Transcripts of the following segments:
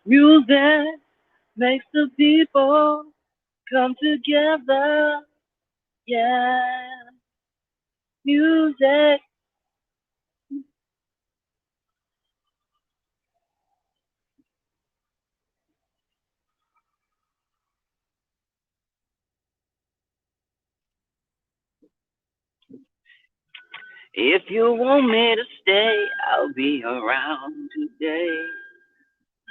Music makes the people come together. Yeah, music. If you want me to stay, I'll be around today.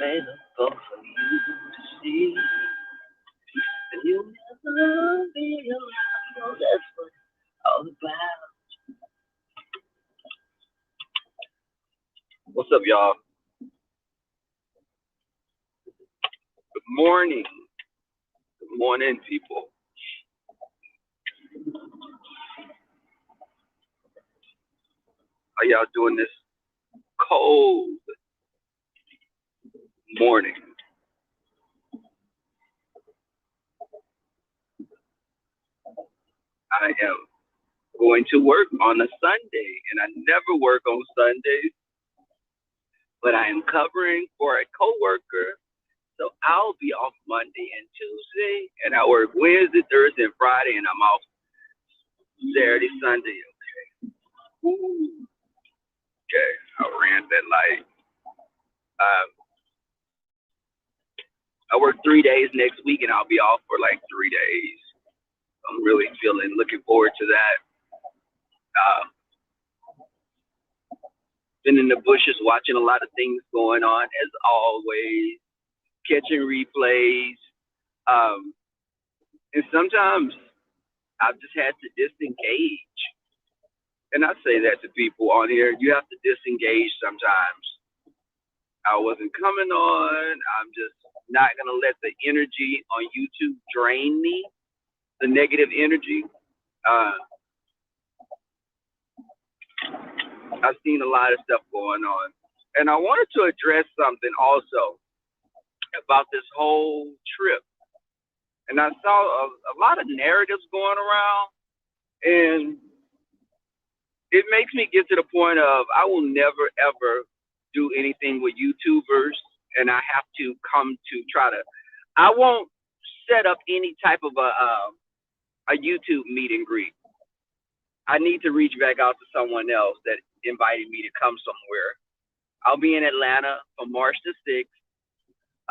Available for you to see. And you never be around. So that's what it's all about. What's up, y'all? Good morning. Good morning, people. How y'all doing this cold morning? I am going to work on a Sunday, and I never work on Sundays, but I am covering for a coworker, so I'll be off Monday and Tuesday, and I work Wednesday, Thursday, and Friday, and I'm off Saturday, Sunday. Ooh, okay, I ran that light. Um, I work 3 days next week, and I'll be off for like 3 days. I'm really looking forward to that. Uh, been in the bushes watching a lot of things going on, as always, catching replays. Um, and sometimes I've just had to disengage. And I say that to people on here. You have to disengage sometimes. I wasn't coming on. I'm just not going to let the energy on YouTube drain me, the negative energy. Uh, I've seen a lot of stuff going on. And I wanted to address something also about this whole trip. And I saw a lot of narratives going around, and it makes me get to the point of I will never ever do anything with YouTubers, and I have to come to try to. I won't set up any type of a YouTube meet and greet. I need to reach back out to someone else that invited me to come somewhere. I'll be in Atlanta from March the 6th.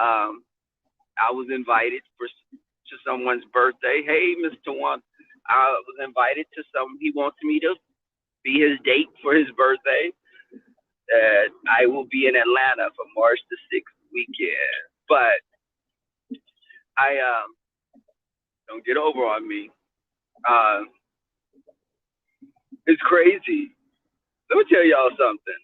Um, I was invited to someone's birthday. Hey, Mr. One, I was invited to some. He wants me to be his date for his birthday. I will be in Atlanta for March the 6th weekend. But I don't get over on me. Uh, it's crazy. Let me tell y'all something.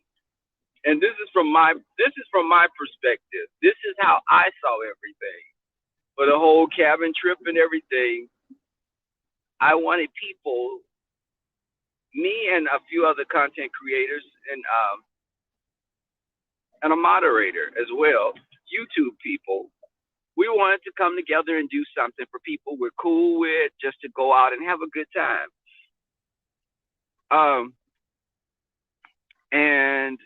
And this is from my perspective. This is how I saw everything. For the whole cabin trip and everything, I wanted people, me and a few other content creators and a moderator as well, YouTube people, we wanted to come together and do something for people we're cool with, just to go out and have a good time. Um, and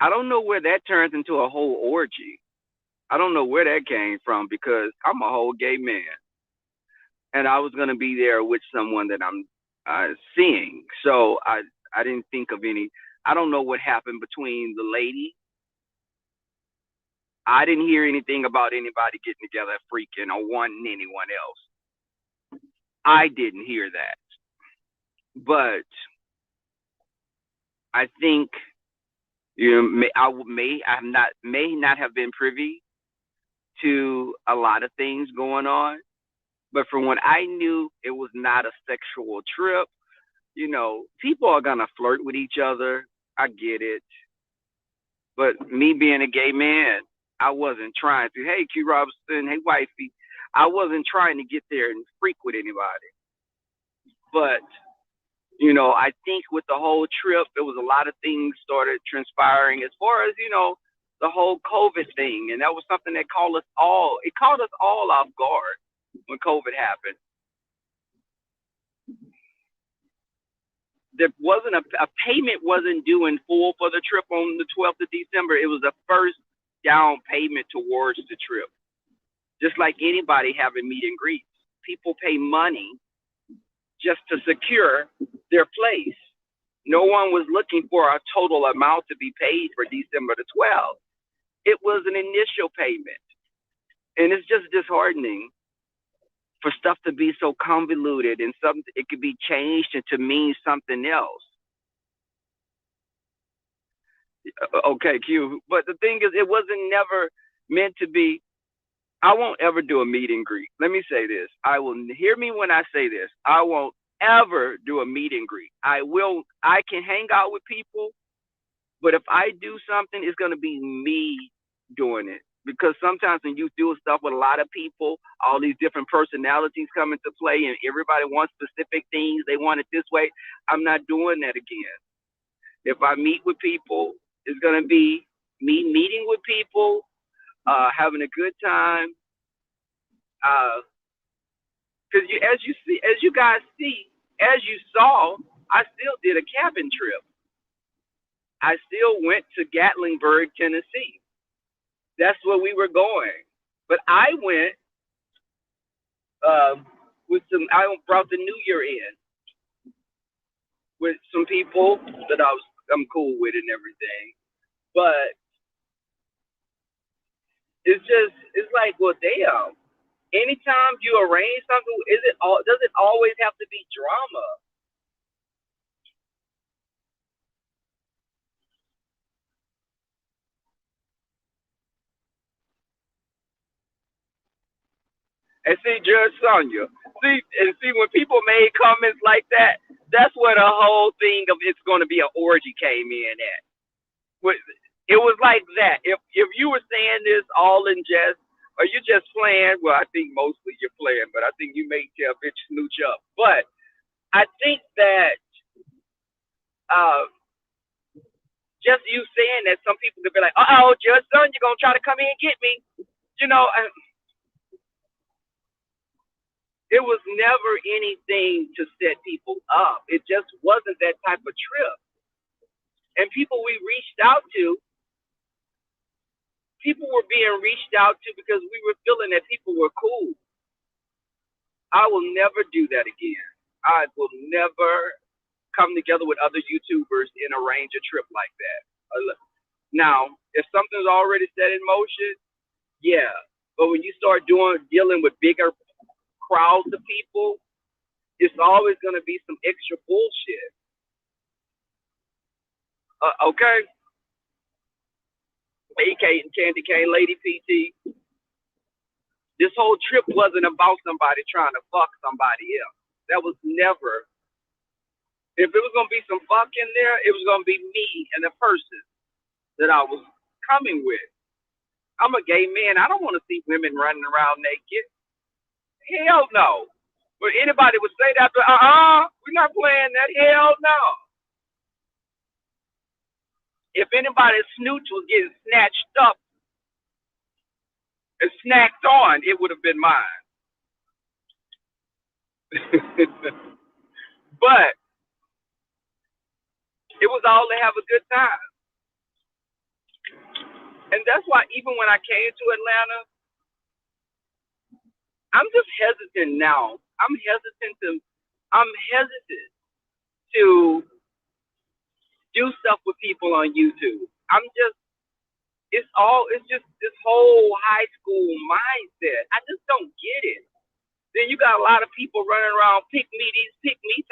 I don't know where that turns into a whole orgy. I don't know where that came from because I'm a whole gay man, and I was gonna be there with someone that I'm seeing. So I didn't think of any. I don't know what happened between the lady. I didn't hear anything about anybody getting together, freaking, or wanting anyone else. I didn't hear that, but I think may not have been privy to a lot of things going on, but from what I knew, it was not a sexual trip. People are gonna flirt with each other. I get it, but me being a gay man, I wasn't trying to. Hey, Q Robinson. Hey, wifey. I wasn't trying to get there and freak with anybody, but I think with the whole trip, there was a lot of things started transpiring as far as, the whole COVID thing. And that was something that caught us all off guard when COVID happened. There wasn't a payment wasn't due in full for the trip on the 12th of December. It was the first down payment towards the trip. Just like anybody having meet and greets, people pay money just to secure their place. No one was looking for a total amount to be paid for December the 12th. It was an initial payment. And it's just disheartening for stuff to be so convoluted and something it could be changed and to mean something else. Okay, Q. But the thing is, it wasn't never meant to be. I won't ever do a meet and greet. Let me say this. I will hear me when I say this. I won't ever do a meet and greet. I can hang out with people, but if I do something, it's gonna be me doing it. Because sometimes when you do stuff with a lot of people, all these different personalities come into play and everybody wants specific things. They want it this way. I'm not doing that again. If I meet with people, it's gonna be me meeting with people, having a good time. Because as you guys see, as you saw, I still did a cabin trip. I still went to Gatlinburg, Tennessee. That's where we were going. But I went with some. I brought the New Year in with some people that I'm cool with and everything. But it's like, well, damn. Anytime you arrange something, does it always have to be drama? And see, Judge Sonia, see when people made comments like that, that's where the whole thing of it's going to be an orgy came in at. It was like that. If you were saying this all in jest, or you just playing, well, I think mostly you're playing, but I think you may tell bitch snooch up. But I think that uh, just you saying that, some people could be like, oh, Judge Son, you're going to try to come in and get me. You know, it was never anything to set people up. It just wasn't that type of trip. And people we reached out to, people were being reached out to because we were feeling that people were cool. I will never do that again. I will never come together with other YouTubers and arrange a trip like that. Now, if something's already set in motion, yeah. But when you start dealing with bigger crowds of people, it's always going to be some extra bullshit. Okay? Candy Cane, Lady PT. This whole trip wasn't about somebody trying to fuck somebody else. That was never. If it was going to be some fuck in there, it was going to be me and the person that I was coming with. I'm a gay man. I don't want to see women running around naked. Hell no. But anybody would say that, we're not playing that. Hell no. If anybody's snooch was getting snatched up and snacked on, it would have been mine. But it was all to have a good time. And that's why even when I came to Atlanta, I'm just hesitant now. I'm hesitant to do stuff with people on YouTube. It's just this whole high school mindset. I just don't get it. Then you got a lot of people running around pick me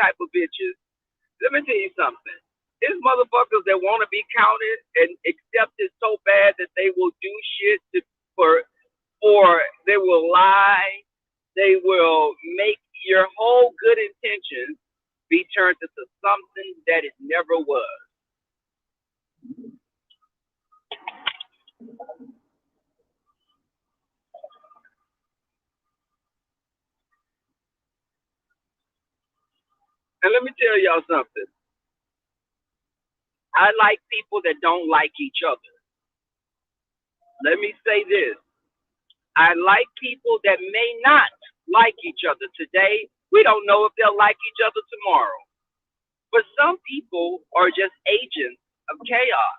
type of bitches. Let me tell you something. There's motherfuckers that want to be counted and accepted so bad that they will do shit or they will lie. They will make your whole good intentions be turned into something that it never was. And let me tell y'all something. I like people that don't like each other. Let me say this. I like people that may not like each other today. We don't know if they'll like each other tomorrow. But some people are just agents of chaos.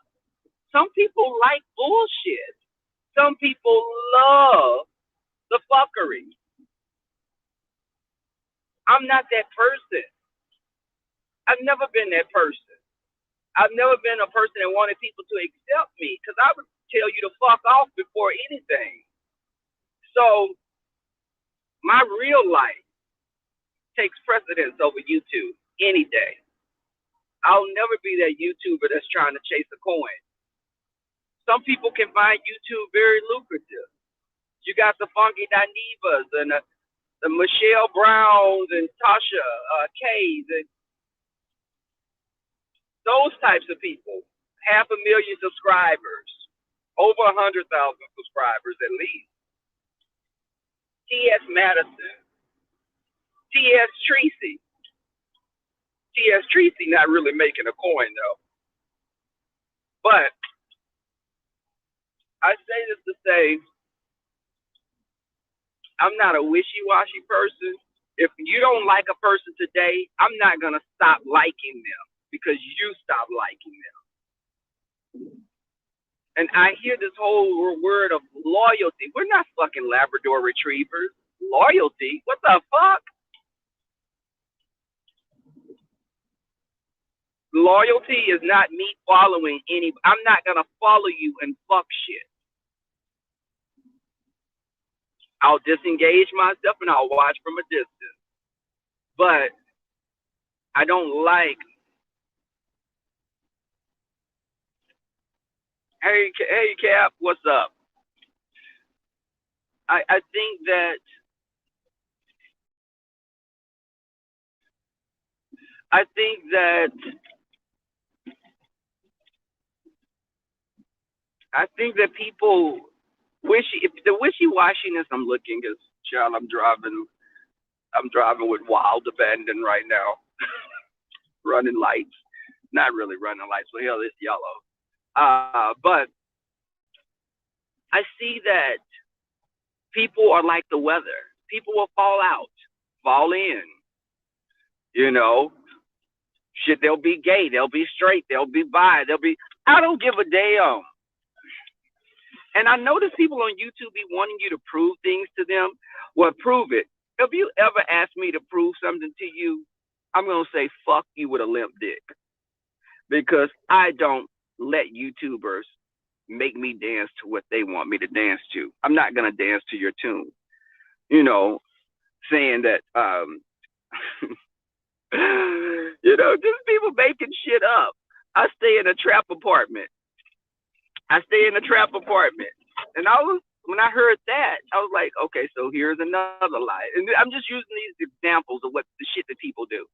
Some people like bullshit. Some people love the fuckery. I'm not that person. I've never been that person. I've never been a person that wanted people to accept me because I would tell you to fuck off before anything. So my real life takes precedence over YouTube any day. I'll never be that YouTuber that's trying to chase a coin. Some people can find YouTube very lucrative. You got the Funky Dinevas and the Michelle Browns and Tasha K's and those types of people. 500,000 subscribers, over 100,000 subscribers at least. T.S. Madison, T.S. Tracy. T.S. Tracy not really making a coin though. But I say this to say, I'm not a wishy-washy person. If you don't like a person today, I'm not going to stop liking them because you stop liking them. And I hear this whole word of loyalty. We're not fucking Labrador retrievers. Loyalty? What the fuck? Loyalty is not me following any. I'm not going to follow you and fuck shit. I'll disengage myself and I'll watch from a distance. But I don't like. Hey, Cap, what's up? I think that people the wishy-washiness I'm looking is, child, I'm driving with wild abandon right now. Running lights. Not really running lights, but hell, it's yellow. But I see that people are like the weather. People will fall out, fall in. You know, shit, they'll be gay, they'll be straight, they'll be bi, I don't give a damn. And I notice people on YouTube be wanting you to prove things to them. Well, prove it. If you ever ask me to prove something to you, I'm going to say fuck you with a limp dick. Because I don't let YouTubers make me dance to what they want me to dance to. I'm not going to dance to your tune. You know, saying that, you know, just people making shit up. I stay in a trap apartment. And when I heard that, I was like, okay, so here's another lie. And I'm just using these examples of what the shit that people do.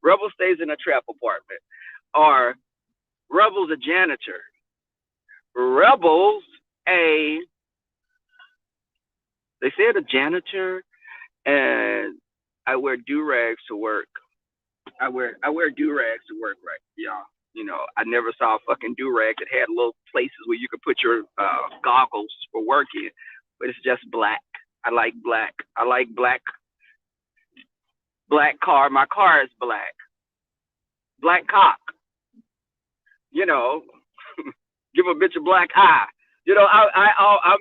Rebel stays in a trap apartment. Or Rebel's a janitor. Rebel's they said a janitor, and I wear do-rags to work. I wear do-rags to work, right, y'all. You know, I never saw a fucking do-rag that had little places where you could put your goggles for work in, but it's just black. I like black. Black car. My car is black. Black cock. You know, give a bitch a black eye. You know, I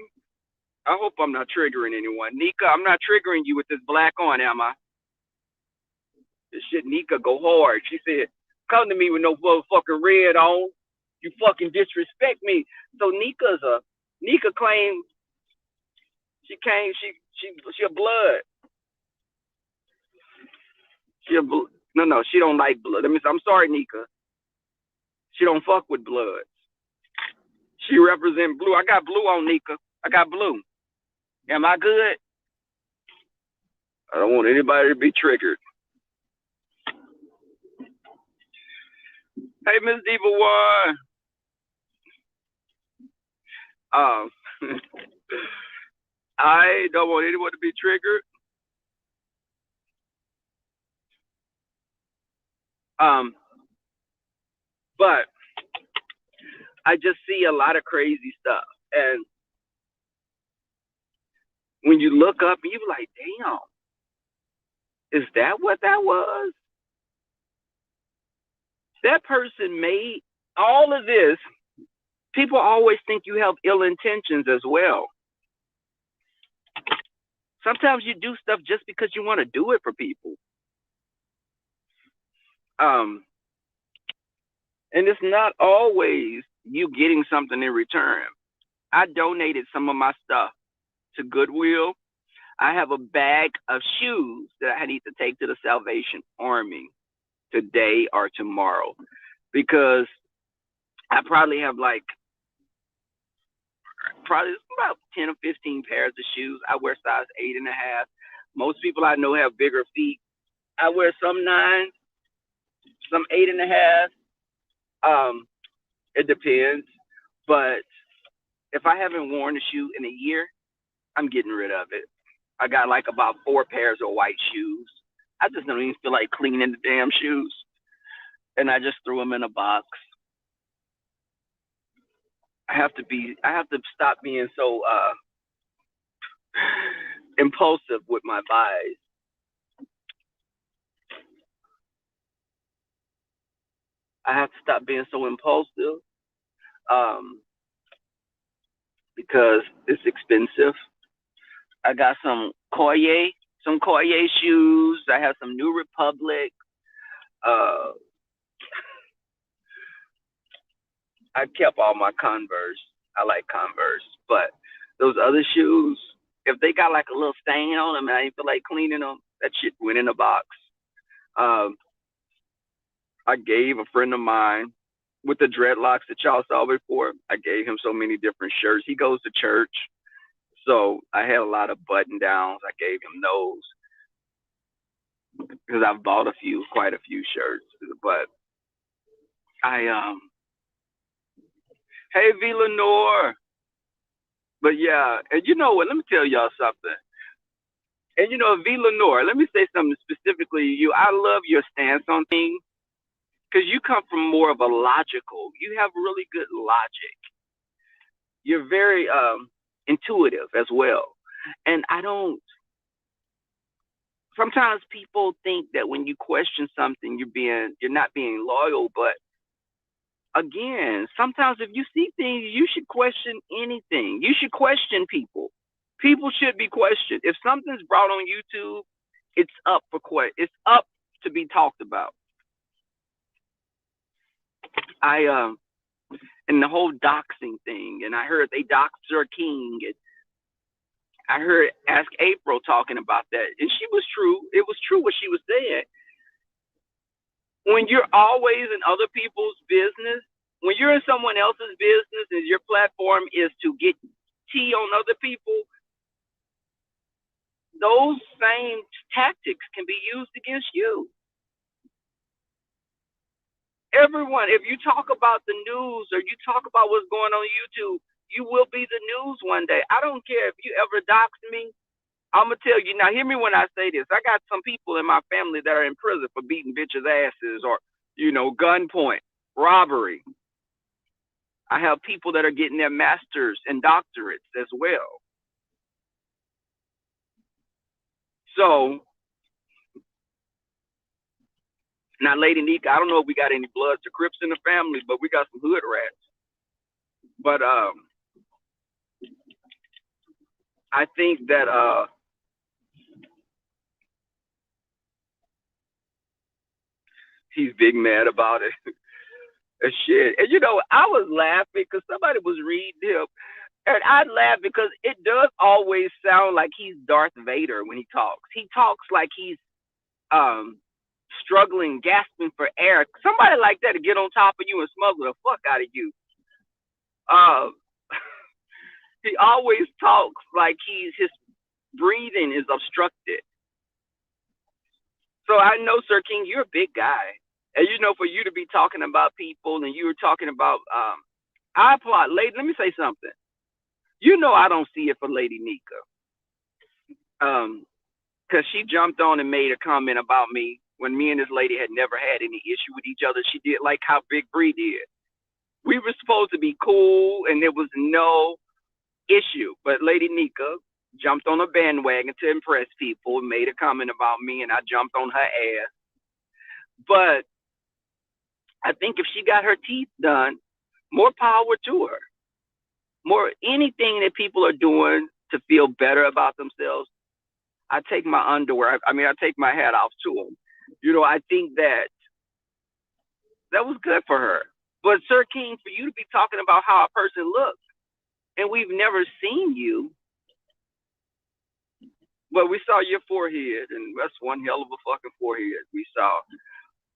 hope I'm not triggering anyone. Nika, I'm not triggering you with this black on, am I? This shit, Nika, go hard. She said, come to me with no motherfucking red on. You fucking disrespect me. So Nika claims she a blood. No, she don't like blood. I'm sorry, Nika. She don't fuck with blood. She represent blue. I got blue on, Nika. I got blue. Am I good? I don't want anybody to be triggered. Hey, Miss Diva One. I don't want anyone to be triggered. But I just see a lot of crazy stuff. And when you look up and you're like, damn, is that what that was? That person made all of this People always think you have ill intentions as well. Sometimes you do stuff just because you want to do it for people. And it's not always you getting something in return. I donated some of my stuff to Goodwill. I have a bag of shoes that I need to take to the Salvation Army today or tomorrow because I probably have probably about 10 or 15 pairs of shoes. I wear size 8.5. Most people I know have bigger feet. I wear some 9, some 8.5. It depends. But if I haven't worn a shoe in a year, I'm getting rid of it. I got like about 4 pairs of white shoes. I just don't even feel like cleaning the damn shoes. And I just threw them in a box. I have to stop being so impulsive with my buys. I have to stop being so impulsive because it's expensive. I got some Koye shoes. I have some New Republic. I kept all my Converse. I like Converse, but those other shoes, if they got like a little stain on them and I didn't feel like cleaning them, that shit went in a box. I gave a friend of mine with the dreadlocks that y'all saw before. I gave him so many different shirts. He goes to church, so I had a lot of button downs. I gave him those because I've bought quite a few shirts. But hey V Lenore. But yeah, and you know what? Let me tell y'all something. And you know, V Lenore, let me say something specifically to you. I love your stance on things because you come from more of a logical. You have really good logic. You're very intuitive as well. And I don't. Sometimes people think that when you question something, you're not being loyal. But again, sometimes if you see things, you should question anything. You should question people. People should be questioned. If something's brought on YouTube, it's up to be talked about. And the whole doxing thing, and I heard they doxed Sir King, and I heard Ask April talking about that, and she was true. It was true what she was saying. When you're always in other people's business, when you're in someone else's business and your platform is to get tea on other people, those same tactics can be used against you. Everyone, if you talk about the news or you talk about what's going on YouTube, you will be the news one day. I don't care if you ever dox me. I'm going to tell you, now hear me when I say this. I got some people in my family that are in prison for beating bitches' asses or, gunpoint, robbery. I have people that are getting their masters and doctorates as well. So, now, Lady Nika, I don't know if we got any Bloods or Crips in the family, but we got some hood rats. But I think that he's big mad about it. Shit. And I was laughing because somebody was reading him. And I laugh because it does always sound like he's Darth Vader when he talks. He talks like he's struggling, gasping for air. Somebody like that to get on top of you and smuggle the fuck out of you. He always talks like his breathing is obstructed. So I know, Sir King, you're a big guy. And for you to be talking about people and you were talking about I applaud. Lady, let me say something. I don't see it for Lady Nika. Because she jumped on and made a comment about me when me and this lady had never had any issue with each other. She did like how Big Bree did. We were supposed to be cool and there was no issue. But Lady Nika jumped on a bandwagon to impress people and made a comment about me, and I jumped on her ass. But I think if she got her teeth done, more power to her. More anything that people are doing to feel better about themselves, I take my underwear. I take my hat off to them. I think that was good for her. But Sir King, for you to be talking about how a person looks, and we've never seen you, but we saw your forehead, and that's one hell of a fucking forehead we saw.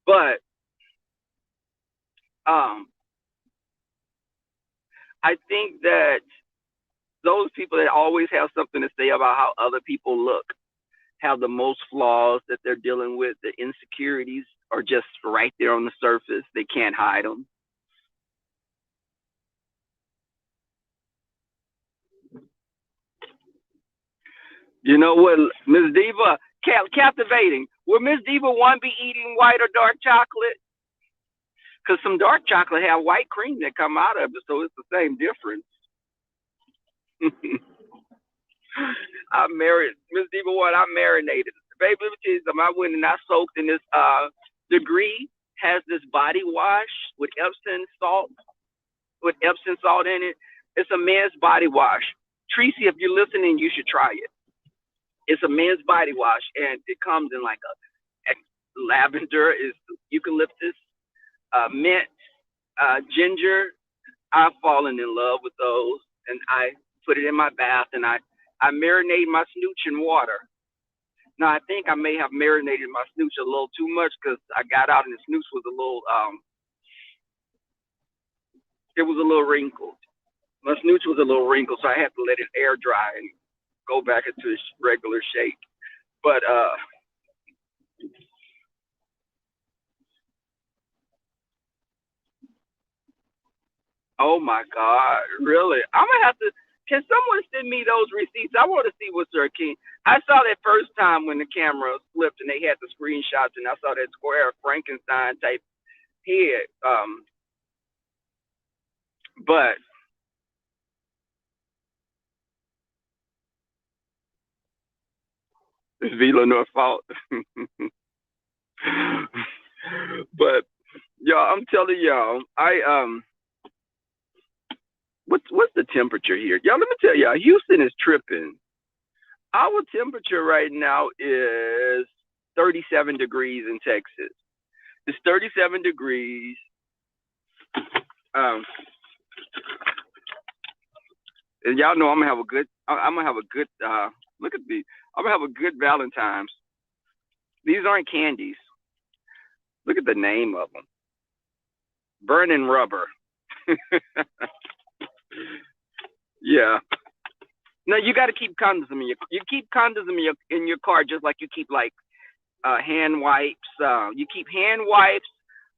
But I think that those people that always have something to say about how other people look have the most flaws that they're dealing with. The insecurities are just right there on the surface. They can't hide them. You know what, Miss Diva, captivating. Would Miss Diva one be eating white or dark chocolate? Because some dark chocolate have white cream that come out of it, so it's the same difference. I married Miss Diva one. I marinated. Baby, let me tell you something. I went and I soaked in this Degree has this body wash with Epsom salt in it. It's a men's body wash. Tracy, if you're listening, you should try it. It's a men's body wash, and it comes in like a lavender, is eucalyptus, mint, ginger. I've fallen in love with those, and I put it in my bath, and I marinate my snooch in water. Now, I think I may have marinated my snooch a little too much because I got out and the snooch was a little, it was a little wrinkled. My snooch was a little wrinkled, so I had to let it air dry and go back into its regular shape. But, oh my God, really? I'm going to have to, can someone send me those receipts? I want to see what's Sir King. I saw that first time when the camera flipped and they had the screenshots, and I saw that square Frankenstein type head. But it's Vila fault. But y'all, I'm telling y'all, what's the temperature here? Y'all, let me tell y'all, Houston is tripping. Our temperature right now is 37 degrees in Texas. It's 37 degrees. And y'all know I'm gonna have a good. Look at these. I'm gonna have a good Valentine's. These aren't candies. Look at the name of them. Burning rubber. Yeah. No, you got to keep condoms in you keep condoms in your car just like you keep like hand wipes. You keep hand wipes,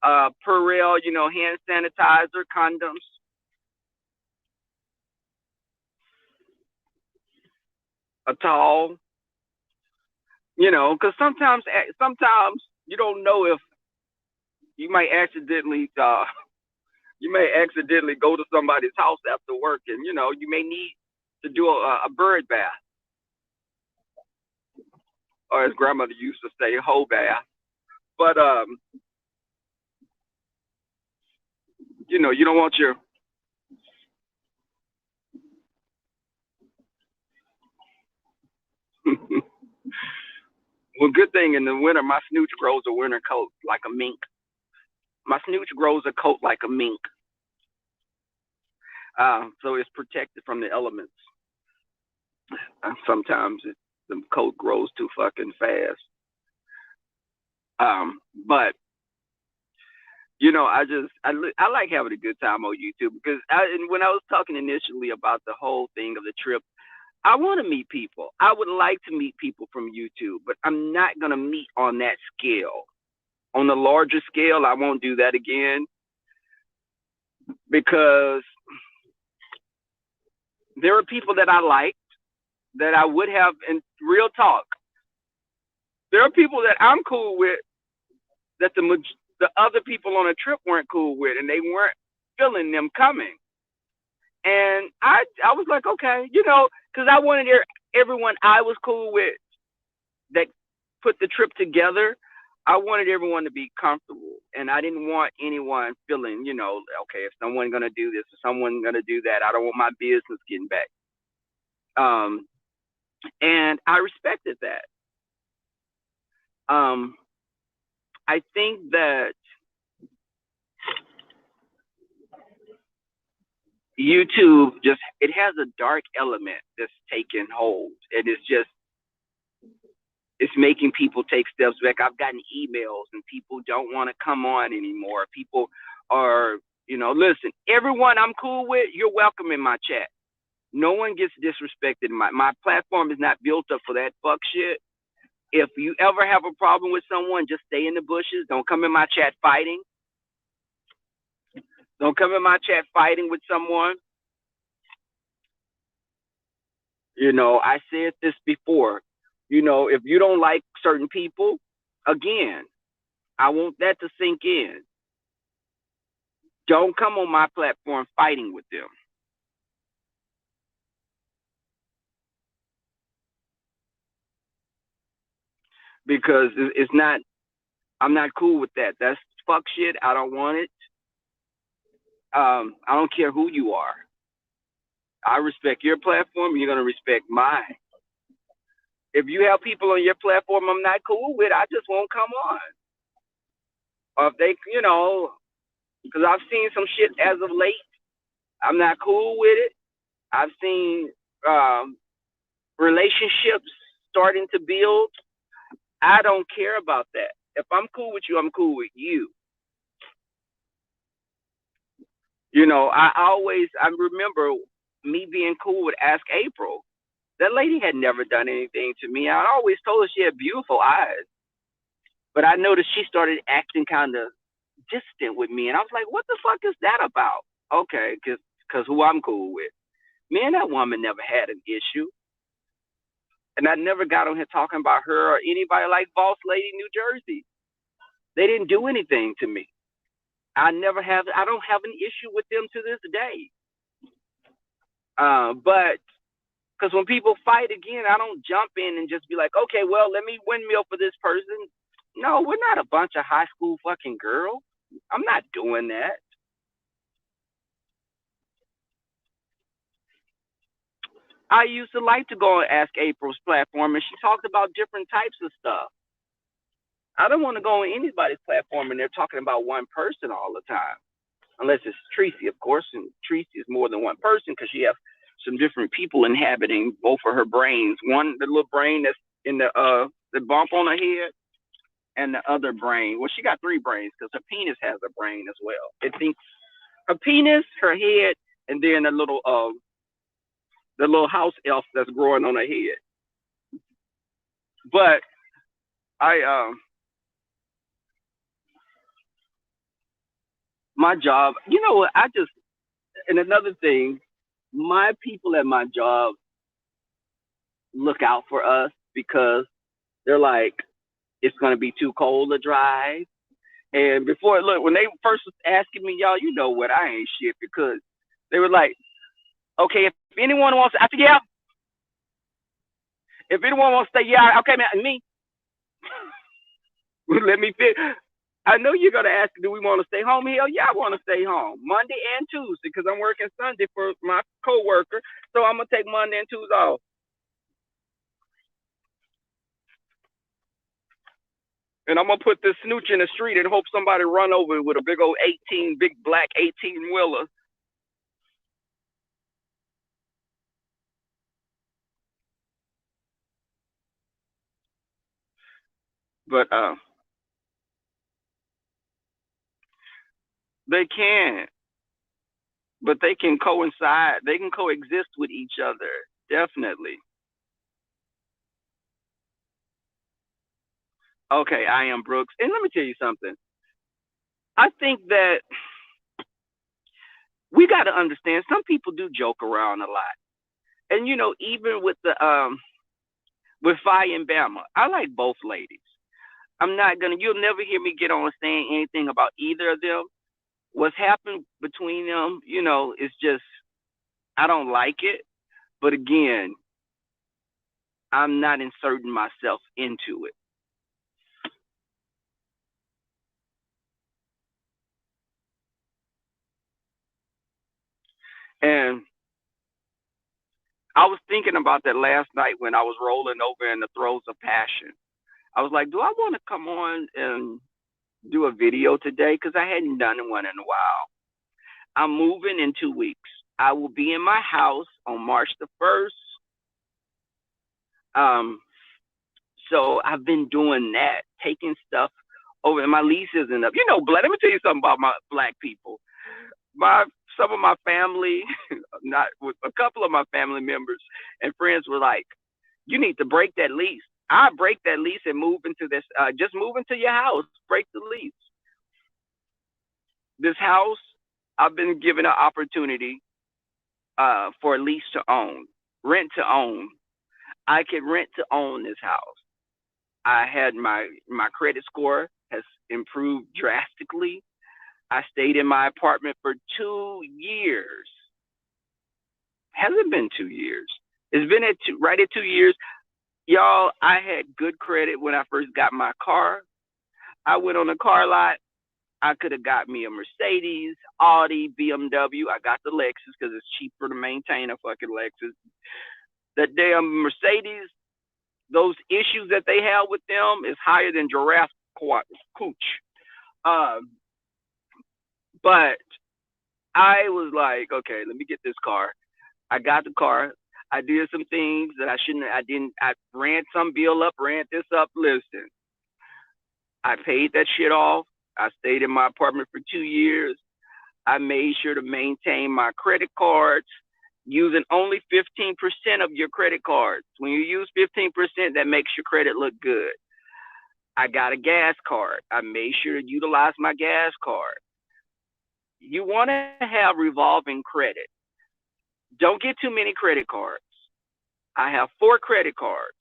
Purell, hand sanitizer, condoms. A towel. Because sometimes you don't know if you might accidentally go to somebody's house after work, and you may need to do a bird bath, or as grandmother used to say, whole bath. But you don't want your well, good thing in the winter my snooch grows a winter coat like a mink. My snooch grows a coat like a mink, so it's protected from the elements. Sometimes the coat grows too fucking fast. But I like having a good time on YouTube because when I was talking initially about the whole thing of the trip, I want to meet people. I would like to meet people from YouTube, but I'm not going to meet on that scale. On the larger scale, I won't do that again because there are people that I liked that I would have in real talk. There are people that I'm cool with that the other people on the trip weren't cool with, and they weren't feeling them coming. And I was like, okay, because I wanted everyone I was cool with that put the trip together. I wanted everyone to be comfortable, and I didn't want anyone feeling, okay, if someone's gonna do this, if someone's gonna do that, I don't want my business getting back. Um, and I respected that. Um, I think that YouTube just it has a dark element that's taken hold, and it's making people take steps back. I've gotten emails, and people don't want to come on anymore. People are, listen, everyone I'm cool with, you're welcome in my chat. No one gets disrespected. My platform is not built up for that fuck shit. If you ever have a problem with someone, just stay in the bushes. Don't come in my chat fighting. Don't come in my chat fighting with someone. I said this before. If you don't like certain people, again, I want that to sink in. Don't come on my platform fighting with them. Because it's not, I'm not cool with that. That's fuck shit. I don't want it. I don't care who you are. I respect your platform. You're going to respect mine. If you have people on your platform I'm not cool with, I just won't come on. Or if they, because I've seen some shit as of late. I'm not cool with it. I've seen relationships starting to build. I don't care about that. If I'm cool with you, I'm cool with you. I remember me being cool with Ask April. That lady had never done anything to me. I always told her she had beautiful eyes. But I noticed she started acting kind of distant with me. And I was like, what the fuck is that about? Okay, because who I'm cool with. Me and that woman never had an issue. And I never got on here talking about her or anybody like Boss Lady New Jersey. They didn't do anything to me. I don't have an issue with them to this day. But because when people fight again, I don't jump in and just be like, okay, well, let me windmill for this person. No, we're not a bunch of high school fucking girls. I'm not doing that. I used to like to go on Ask April's platform, and she talked about different types of stuff. I don't want to go on anybody's platform and they're talking about one person all the time, unless it's Tracy, of course. And Tracy is more than one person because she has some different people inhabiting both of her brains. One, the little brain that's in the bump on her head, and the other brain. Well, she got three brains because her penis has a brain as well. It thinks her penis, her head, and then the little house elf that's growing on her head. But my job, and another thing, my people at my job look out for us because they're like, it's going to be too cold to drive. And when they first was asking me, y'all, you know what, I ain't shit, because they were like, okay, if anyone wants, I said, yeah. If anyone wants to stay, yeah, okay, man, me. Let me fit. I know you're going to ask, do we want to stay home? Hell yeah, I want to stay home. Monday and Tuesday, because I'm working Sunday for my coworker. So I'm going to take Monday and Tuesday off. And I'm going to put this snooch in the street and hope somebody run over it with a big old big black 18-wheeler. But they can. But they can coincide. They can coexist with each other. Definitely. Okay, I am Brooks. And let me tell you something. I think that we got to understand some people do joke around a lot. And even with with Fi and Bama, I like both ladies. You'll never hear me get on saying anything about either of them. What's happened between them, is just, I don't like it. But again, I'm not inserting myself into it. And I was thinking about that last night when I was rolling over in the throes of passion. I was like, do I want to come on and do a video today? Because I hadn't done one in a while. I'm moving in 2 weeks. I will be in my house on March the 1st. So I've been doing that, taking stuff over, and my lease isn't up. Let me tell you something about my black people. Some of my family, not a couple of my family members and friends were like, "You need to break that lease." I break that lease and move into this. Just move into your house. Break the lease. This house, I've been given an opportunity for a lease to own, rent to own. I can rent to own this house. I had my credit score has improved drastically. I stayed in my apartment for 2 years. Hasn't been 2 years. It's been right at 2 years. Y'all, I had good credit when I first got my car. I went on a car lot. I could have got me a Mercedes, Audi, BMW. I got the Lexus because it's cheaper to maintain a fucking Lexus. That damn Mercedes, those issues that they have with them is higher than giraffe cooch. But I was like, okay, let me get this car. I got the car. I did some things that I shouldn't. I didn't. I ran some bill up, ran this up. Listen, I paid that shit off. I stayed in my apartment for 2 years. I made sure to maintain my credit cards using only 15% of your credit cards. When you use 15%, that makes your credit look good. I got a gas card. I made sure to utilize my gas card. You want to have revolving credit. Don't get too many credit cards. I have 4 credit cards.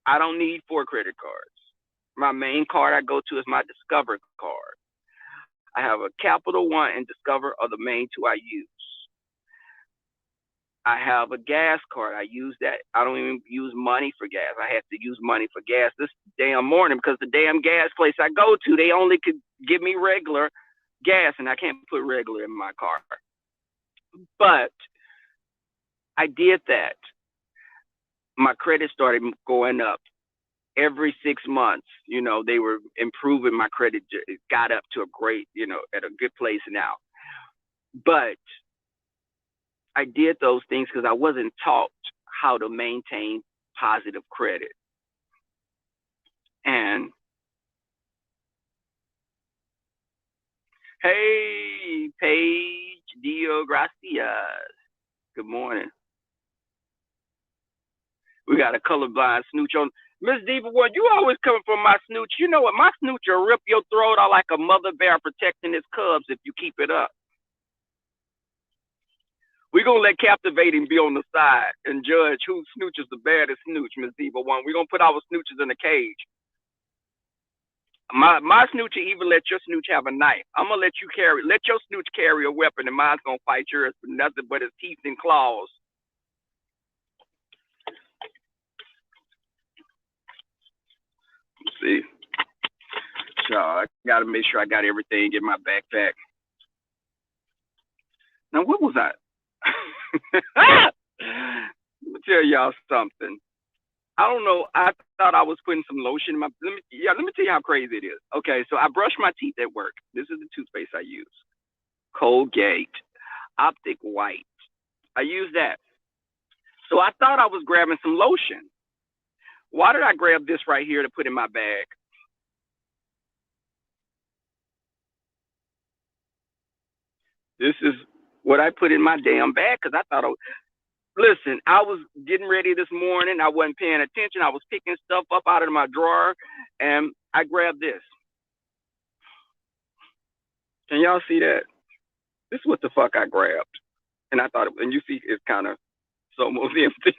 I don't need 4 credit cards. My main card I go to is my Discover card. I have a Capital One and Discover are the main 2 I use. I have a gas card. I use that. I don't even use money for gas. I have to use money for gas this damn morning because the damn gas place I go to, they only could give me regular gas, and I can't put regular in my car. But I did that. My credit started going up every 6 months. They were improving my credit. It got up to a great, at a good place now. But I did those things because I wasn't taught how to maintain positive credit. And hey, Paige Dio Gracias. Good morning. We got a colorblind snooch on. Miss Diva, what you always coming for my snooch? You know what? My snooch will rip your throat out like a mother bear protecting its cubs if you keep it up. We're going to let captivating be on the side and judge who snooch is the baddest snooch, Miss Diva One. We're going to put our snooches in a cage. My snooch will even let your snooch have a knife. I'm going to let your snooch carry a weapon, and mine's going to fight yours with nothing but his teeth and claws. Let's see. So I got to make sure I got everything in my backpack. Now, what was that? Let me tell y'all something. I don't know. I thought I was putting some lotion in my. Let me tell you how crazy it is. Okay, so I brush my teeth at work. This is the toothpaste I use. Colgate, Optic White. I use that. So I thought I was grabbing some lotion. Why did I grab this right here to put in my bag? This is what I put in my damn bag because I thought, listen, I was getting ready this morning. I wasn't paying attention. I was picking stuff up out of my drawer, and I grabbed this. Can y'all see that? This is what the fuck I grabbed. And I thought, and you see, it's kind of almost empty.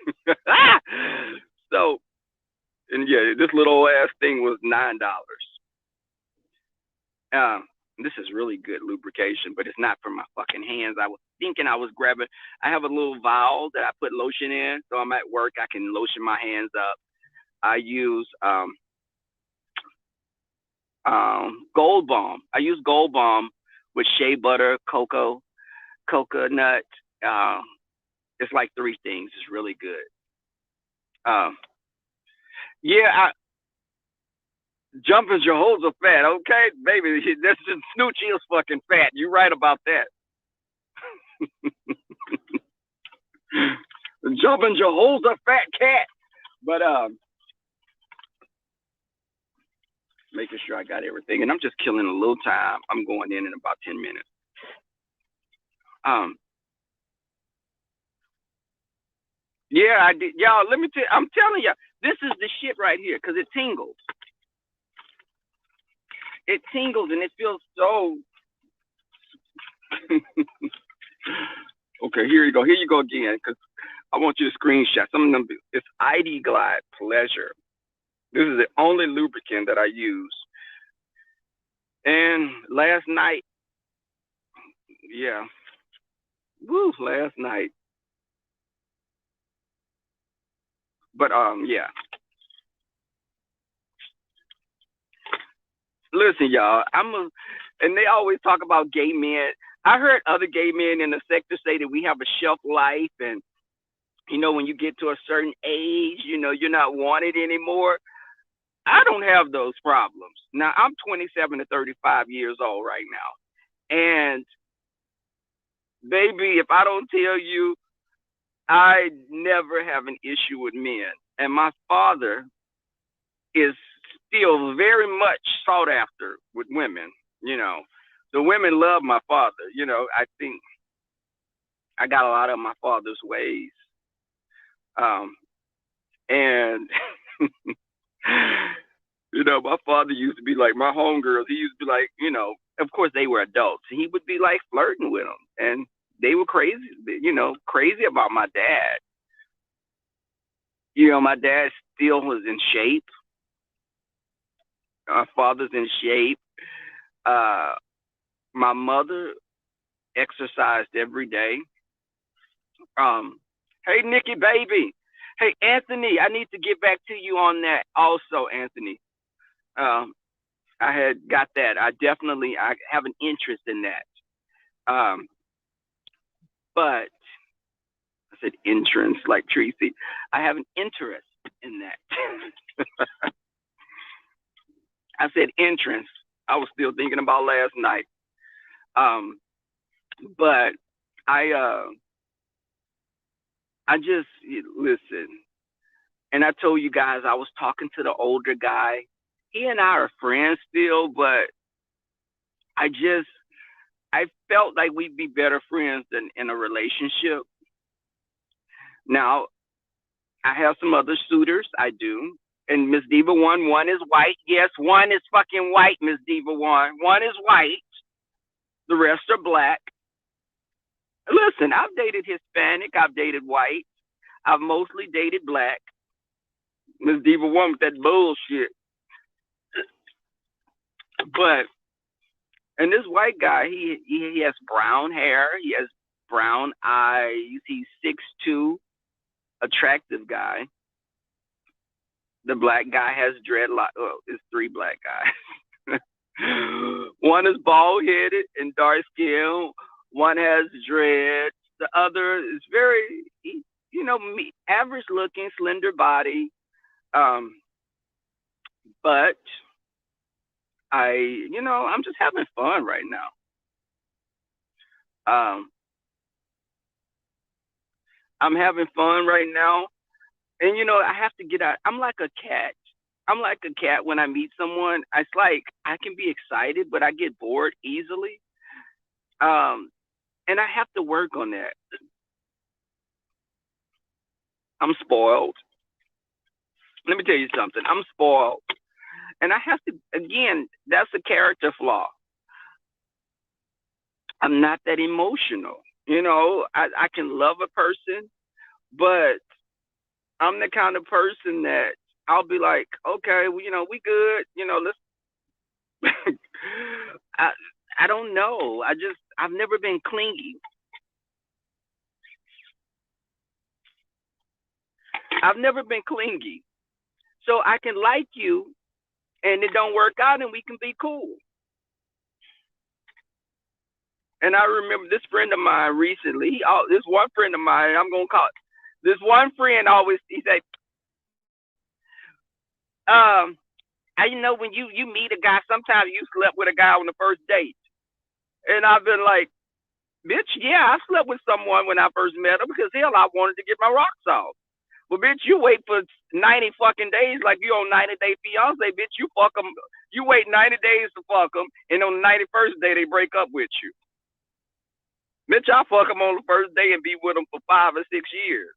So, and yeah, this little ass thing was $9. This is really good lubrication, but it's not for my fucking hands. I was thinking I was grabbing. I have a little vial that I put lotion in, so I'm at work. I can lotion my hands up. I use Gold Balm. I use Gold Balm with shea butter, coconut, It's like three things. It's really good. Um, yeah, Jumping Jehovah's fat, okay, baby. That's just Snoochie is fucking fat. You're right about that. Jumping Jehovah's fat cat. But making sure I got everything, and I'm just killing a little time. I'm going in about 10 minutes. Yeah, I did. Y'all, let me tell you, I'm telling you, this is the shit right here because it tingles. It tingles and it feels so. Okay, here you go. Here you go again because I want you to screenshot some of them. It's ID Glide Pleasure. This is the only lubricant that I use. And last night, yeah, woo, last night. But yeah. Listen, y'all, and they always talk about gay men. I heard other gay men in the sector say that we have a shelf life, and when you get to a certain age, you're not wanted anymore. I don't have those problems. Now, I'm 27 to 35 years old right now. And, baby, if I don't tell you, I never have an issue with men. And my father is still very much sought after with women. The women love my father. I think I got a lot of my father's ways. And my father used to be like my homegirls. He used to be like, of course they were adults. He would be like flirting with them, and they were crazy, crazy about my dad. My dad still was in shape. My father's in shape. My mother exercised every day. Hey, Nikki, baby. Hey, Anthony, I need to get back to you on that also, Anthony. I had got that. I have an interest in that. But I said entrance like Tracy. I have an interest in that. I said entrance. I was still thinking about last night. But I just listen. And I told you guys I was talking to the older guy. He and I are friends still, but I felt like we'd be better friends than in a relationship. Now, I have some other suitors. I do. And Miss Diva one is white. Yes, one is fucking white, Miss Diva one. One is white. The rest are black. Listen, I've dated Hispanic. I've dated white. I've mostly dated black. Miss Diva one with that bullshit. But, and this white guy, he has brown hair. He has brown eyes. He's 6'2", attractive guy. The black guy has dreadlocks. Well, it's three black guys. One is bald headed and dark skinned. One has dreads. The other is very, average looking, slender body. But I'm just having fun right now. I'm having fun right now. And, I have to get out. I'm like a cat. When I meet someone. It's like I can be excited, but I get bored easily. And I have to work on that. I'm spoiled. Let me tell you something. I'm spoiled. And I have to, again, that's a character flaw. I'm not that emotional. I can love a person, but I'm the kind of person that I'll be like, okay, well, we good. Let's. I don't know. I've never been clingy. I've never been clingy. So I can like you and it don't work out and we can be cool. And I remember this friend of mine recently. This one friend of mine, I'm gonna call it. This one friend always he say, um, when you meet a guy, sometimes you slept with a guy on the first date, and I've been like, bitch, yeah, I slept with someone when I first met her because hell, I wanted to get my rocks off. Well, bitch, you wait for 90 fucking days like you on 90-day fiance, bitch. You fuck them. You wait 90 days to fuck them, and on the 91st day they break up with you. Bitch, I fuck them on the first day and be with them for 5 or 6 years.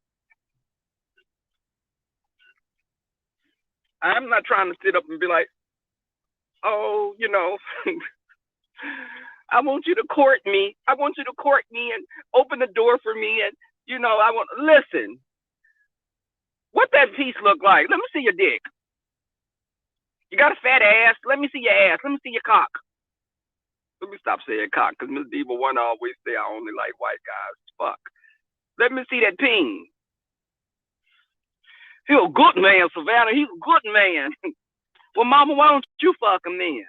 I'm not trying to sit up and be like, oh, I want you to court me. I want you to court me and open the door for me. And, I want, listen, what that piece look like? Let me see your dick. You got a fat ass? Let me see your ass. Let me see your cock. Let me stop saying cock because Miss Diva one always say I only like white guys. Fuck. Let me see that ping. He's a good man, Savannah. He's a good man. Well, mama, why don't you fuck him then?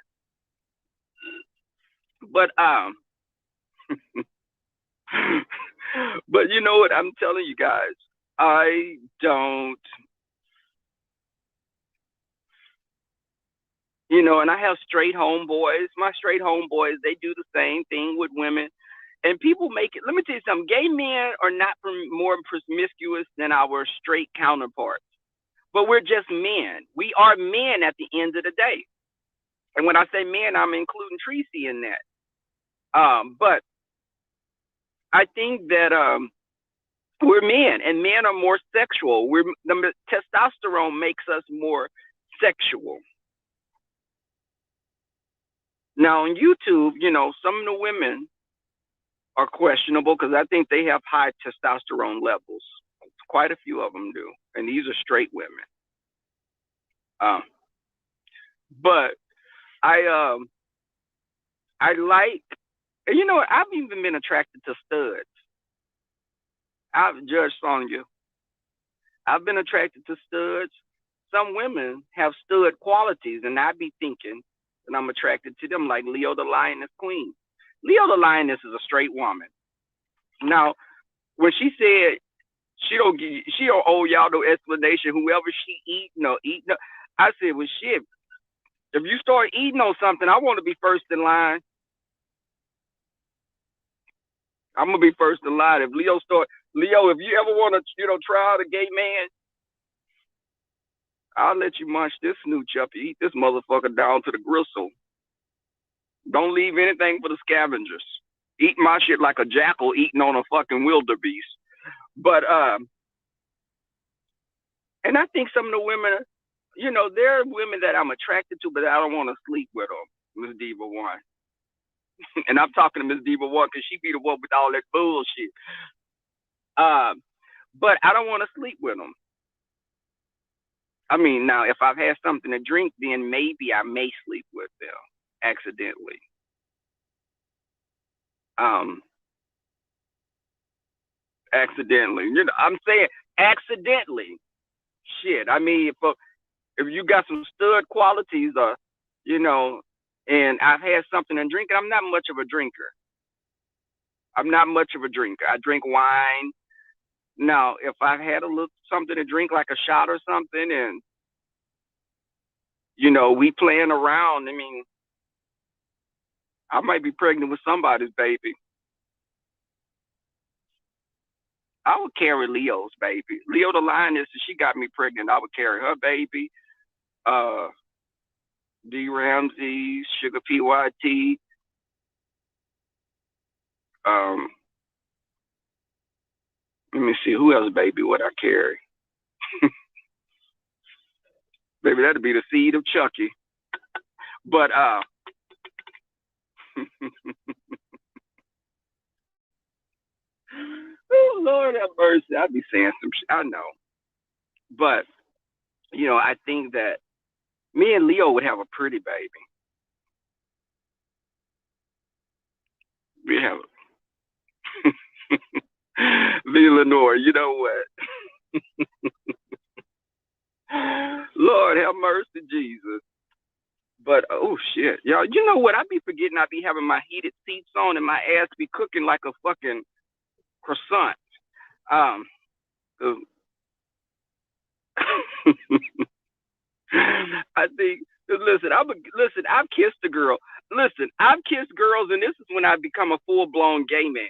But but you know what? I'm telling you guys, I don't. And I have straight homeboys. My straight homeboys, they do the same thing with women. And people make it, let me tell you something, gay men are not more promiscuous than our straight counterparts. But we're just men. We are men at the end of the day. And when I say men, I'm including Tracy in that. But I think that we're men, and men are more sexual. The testosterone makes us more sexual. Now on YouTube, some of the women are questionable because I think they have high testosterone levels. Quite a few of them do, and these are straight women. But I like, and I've even been attracted to studs. I've judged on you. I've been attracted to studs. Some women have stud qualities, and I be thinking that I'm attracted to them, like Leo the Lioness Queen. Leo the Lioness is a straight woman. Now, when she said she don't owe y'all no explanation, whoever she eat, I said, well, shit, if you start eating on something, I want to be first in line. I'm going to be first in line. If if you ever want to, try out a gay man, I'll let you munch this snooch up. You eat this motherfucker down to the gristle. Don't leave anything for the scavengers. Eat my shit like a jackal eating on a fucking wildebeest. But, and I think some of the women, there are women that I'm attracted to, but I don't want to sleep with them, Miss Diva One. And I'm talking to Miss Diva One because she be the one with all that bullshit. But I don't want to sleep with them. I mean, now, if I've had something to drink, then maybe I may sleep with them accidentally. Accidentally. I'm saying accidentally. Shit. I mean, if you got some stud qualities, and I've had something to drink, I'm not much of a drinker. I drink wine. Now, if I've had something to drink, like a shot or something, and we playing around, I mean, I might be pregnant with somebody's baby. I would carry Leo's baby. Leo the Lioness, if she got me pregnant, I would carry her baby. D. Ramsey, Sugar PYT. Let me see, who else, baby, would I carry? Baby, that'd be the seed of Chucky. But, oh, Lord have mercy. I'd be saying some shit, I know. But, I think that me and Leo would have a pretty baby. We have Lenore, you know what? Lord have mercy, Jesus. But oh shit, y'all, you know what? I be forgetting I be having my heated seats on and my ass be cooking like a fucking croissant. Um, uh, I think. Listen, listen. I've kissed a girl. Listen, I've kissed girls, and this is when I become a full blown gay man.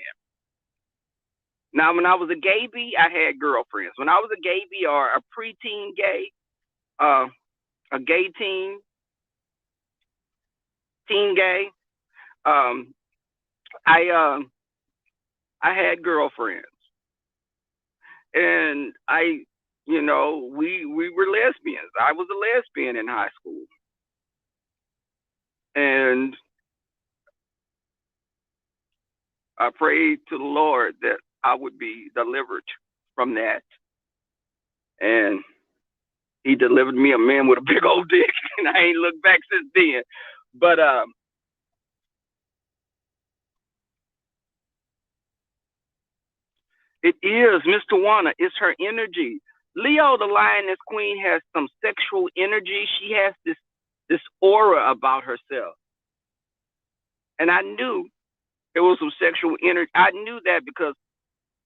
Now, when I was a gay bee, I had girlfriends. When I was a gay bee or a preteen gay, uh, a gay teen gay, um, I I had girlfriends, and we were lesbians. I was a lesbian in high school, and I prayed to the Lord that I would be delivered from that, and He delivered me a man with a big old dick, and I ain't looked back since then. But it is Miss Tawana. It's her energy. Leo, the lioness queen, has some sexual energy. She has this aura about herself, and I knew it was some sexual energy. I knew that because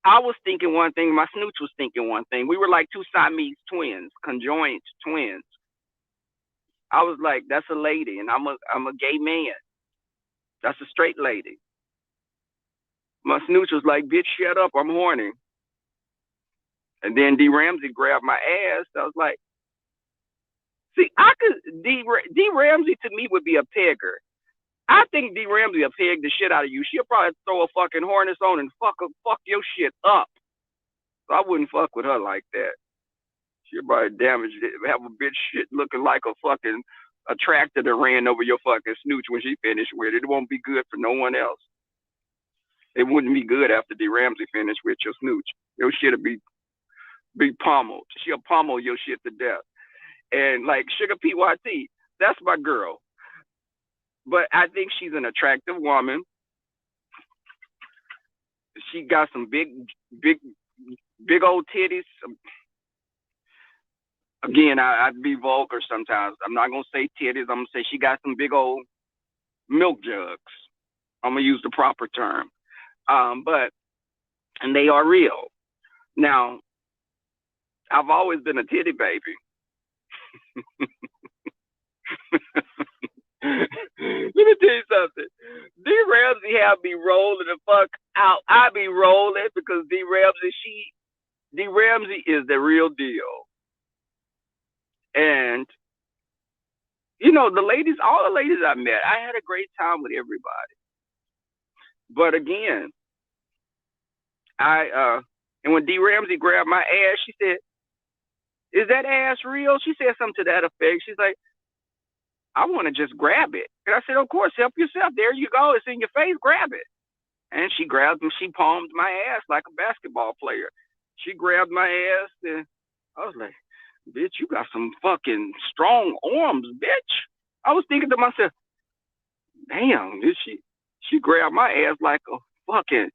I was thinking one thing, my snooch was thinking one thing. We were like two Siamese twins, conjoined twins. I was like, that's a lady, and I'm a gay man. That's a straight lady. My snooch was like, bitch, shut up, I'm horny. And then D Ramsey grabbed my ass. I was like, see, I could D Ramsey to me would be a pegger. I think D Ramsey will peg the shit out of you. She'll probably throw a fucking harness on and fuck your shit up. So I wouldn't fuck with her like that. She'll probably damage it, have a bitch shit looking like a fucking a tractor that ran over your fucking snooch when she finished with it. It won't be good for no one else. It wouldn't be good after D Ramsey finished with your snooch. Your shit'll be pummeled. She'll pummel your shit to death. And like Sugar PYT, that's my girl. But I think she's an attractive woman. She got some big old titties. Again, I'd be vulgar sometimes. I'm not gonna say titties. I'm gonna say she got some big old milk jugs. I'm gonna use the proper term. And they are real. Now, I've always been a titty baby. Let me tell you something. D Ramsey have me rolling the fuck out. I be rolling because D Ramsey is the real deal. And the ladies, all the ladies I met, I had a great time with everybody. But again, and when D Ramsey grabbed my ass, she said, "Is that ass real?" She said something to that effect. She's like, "I want to just grab it." And I said, "Of course, help yourself. There you go. It's in your face. Grab it." And she grabbed and she palmed my ass like a basketball player. She grabbed my ass, and I was like, "Bitch, you got some fucking strong arms, bitch." I was thinking to myself, "Damn, she grabbed my ass like a fucking,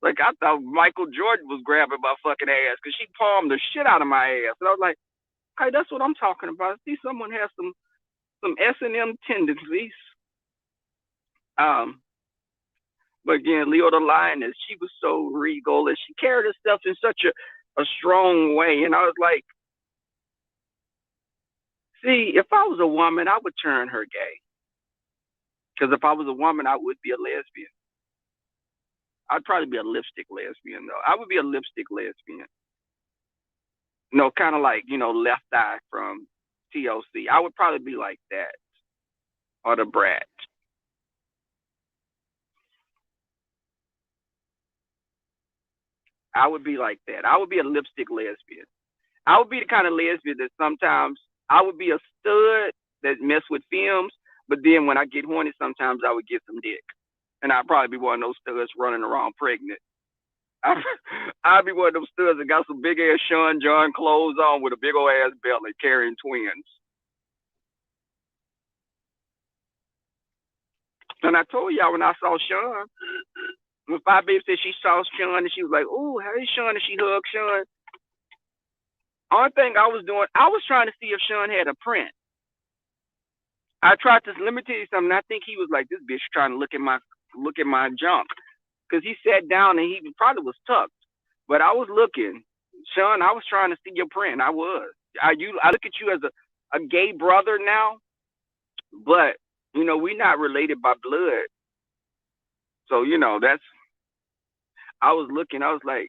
like I thought Michael Jordan was grabbing my fucking ass because she palmed the shit out of my ass." And I was like, "Hey, that's what I'm talking about. See, someone has some S&M tendencies." But again, Leo the Lioness, she was so regal and she carried herself in such a strong way. And I was like, see, if I was a woman, I would turn her gay. Because if I was a woman, I would be a lesbian. I'd probably be a lipstick lesbian, though. I would be a lipstick lesbian. Kind of like, Left Eye from TLC. I would probably be like that. Or the Brat. I would be like that. I would be a lipstick lesbian. I would be the kind of lesbian that sometimes I would be a stud that mess with films, but then when I get horny, sometimes I would get some dick. And I'd probably be one of those studs running around pregnant. I'd be one of those studs that got some big ass Sean John clothes on with a big old ass belly carrying twins. And I told y'all when I saw Sean, when Five Baby said she saw Sean and she was like, "Ooh, hey Sean," and she hugged Sean. Only thing I was doing, I was trying to see if Sean had a print. I tried to let me tell you something. I think he was like, this bitch trying to look at my junk, because he sat down and he probably was tucked. But I was looking, Sean. I was trying to see your print. I was. I look at you as a gay brother now, but we not related by blood. So that's. I was looking. I was like,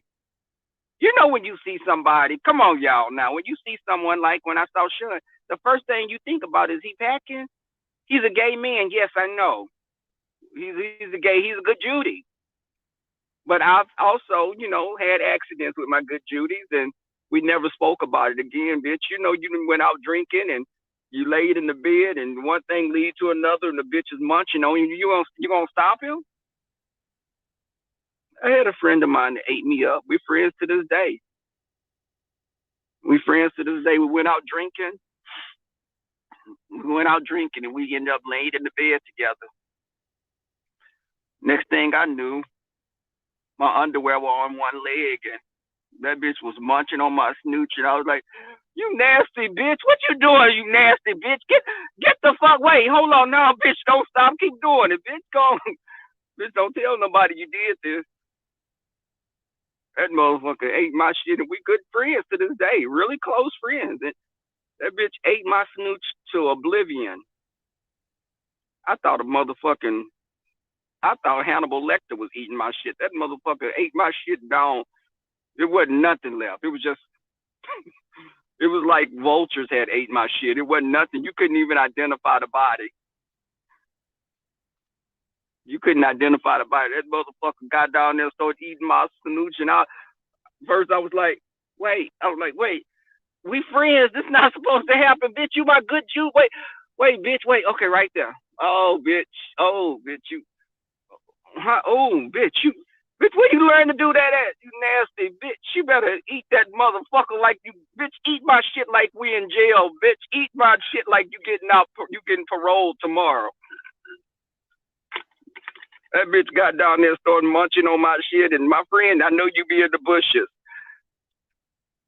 when you see somebody, come on, y'all. Now, when you see someone like when I saw Sean, the first thing you think about is he packing. He's a gay man. Yes, I know. He's a gay. He's a good Judy. But I've also, had accidents with my good Judies, and we never spoke about it again, bitch. You done went out drinking and you laid in the bed, and one thing leads to another, and the bitch is munching on you. You gonna stop him? I had a friend of mine that ate me up. We're friends to this day. We went out drinking. And we ended up laying in the bed together. Next thing I knew, my underwear were on one leg, and that bitch was munching on my snooch, and I was like, "You nasty bitch! What you doing, you nasty bitch? Get the fuck away! Hold on now, bitch! Don't stop! Keep doing it, bitch! Go, bitch! Don't tell nobody you did this." That motherfucker ate my shit, and we good friends to this day, really close friends. And that bitch ate my snooch to oblivion. I thought Hannibal Lecter was eating my shit. That motherfucker ate my shit down. There wasn't nothing left. It was just, it was like vultures had ate my shit. It wasn't nothing. You couldn't even identify the body. You couldn't identify the body. That motherfucker got down there and started eating my snooch. And first I was like, wait, we friends. This is not supposed to happen, bitch. You my good Jew. Wait, bitch. Wait. Okay, right there. Oh, bitch. You. Oh, bitch. You. Bitch, where you learn to do that at? You nasty bitch. You better eat that motherfucker like you. Bitch, eat my shit like we in jail. Bitch, eat my shit like you getting out. You getting paroled tomorrow. That bitch got down there, started munching on my shit. And my friend, I know you be in the bushes.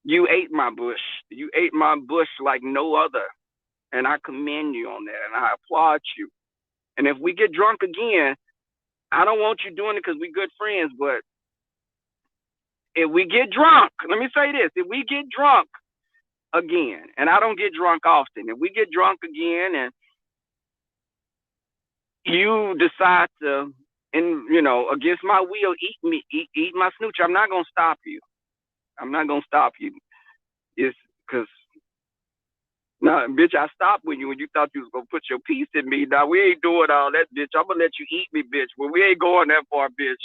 You ate my bush. You ate my bush like no other. And I commend you on that. And I applaud you. And if we get drunk again, I don't want you doing it because we good friends. But if we get drunk, let me say this. If we get drunk again, and I don't get drunk often, if we get drunk again and you decide to, and against my will, eat my snooch, I'm not gonna stop you. It's because now, bitch, I stopped when you thought you was gonna put your piece in me. Now we ain't doing all that, bitch. I'm gonna let you eat me, bitch. But we ain't going that far, bitch.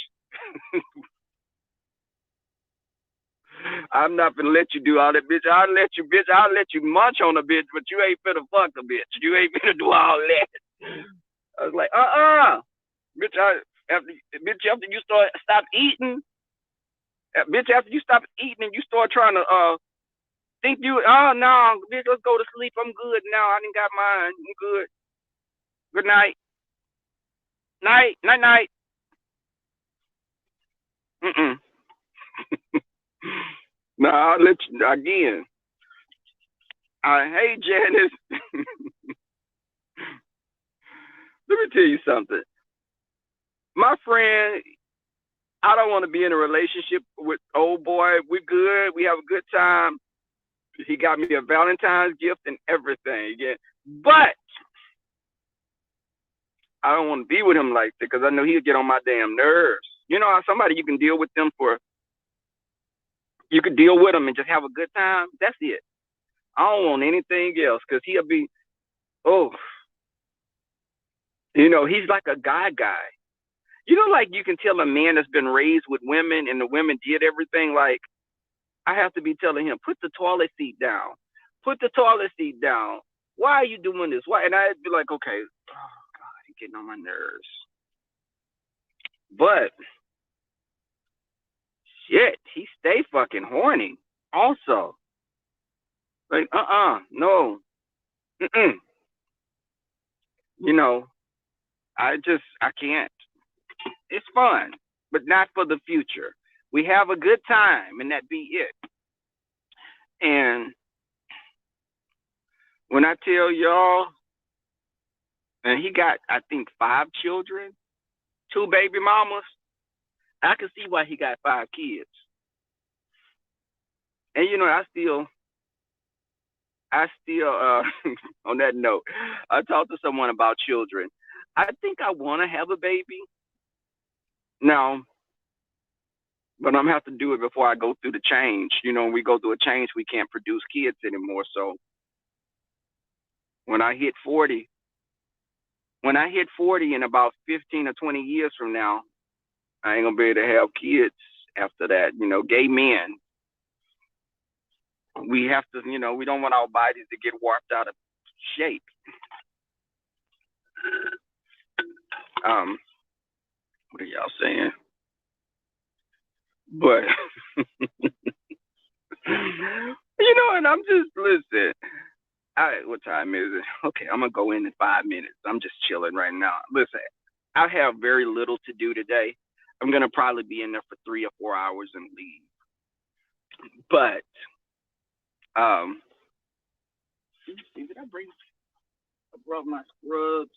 I'm not gonna let you do all that, bitch. I'll let you munch on a bitch, but you ain't finna fuck a bitch. You ain't finna do all that. I was like, bitch. After you stop eating, bitch. After you stop eating and you start trying to think you, no, bitch. Let's go to sleep. I'm good now. I done got mine. I'm good. Good night. Night. No, I'll let you again. Hey, Janice. Let me tell you something. My friend, I don't want to be in a relationship with old boy. We're good. We have a good time. He got me a Valentine's gift and everything. Yeah. But I don't want to be with him like that because I know he'll get on my damn nerves. You know how somebody you can deal with them you could deal with him and just have a good time. That's it. I don't want anything else because he'll be, he's like a guy. Like you can tell a man that's been raised with women and the women did everything. Like I have to be telling him, put the toilet seat down. Why are you doing this? Why? And I'd be like, okay, oh God, he's getting on my nerves. But shit, he stay fucking horny. Also, like, no, I can't. It's fun, but not for the future. We have a good time, and that be it. And when I tell y'all, and he got, I think, 5 children, 2 baby mamas. I can see why he got 5 kids. And I still, on that note, I talked to someone about children. I think I want to have a baby now, but I'm gonna have to do it before I go through the change. When we go through a change, we can't produce kids anymore. So when I hit 40, in about 15 or 20 years from now, I ain't gonna be able to have kids after that. Gay men, we have to, we don't want our bodies to get warped out of shape. Um, what are y'all saying? But and I'm just listen. What time is it? Okay, I'm gonna go in 5 minutes. I'm just chilling right now. Listen, I have very little to do today. I'm gonna probably be in there for 3 or 4 hours and leave. But did I bring? I brought my scrubs.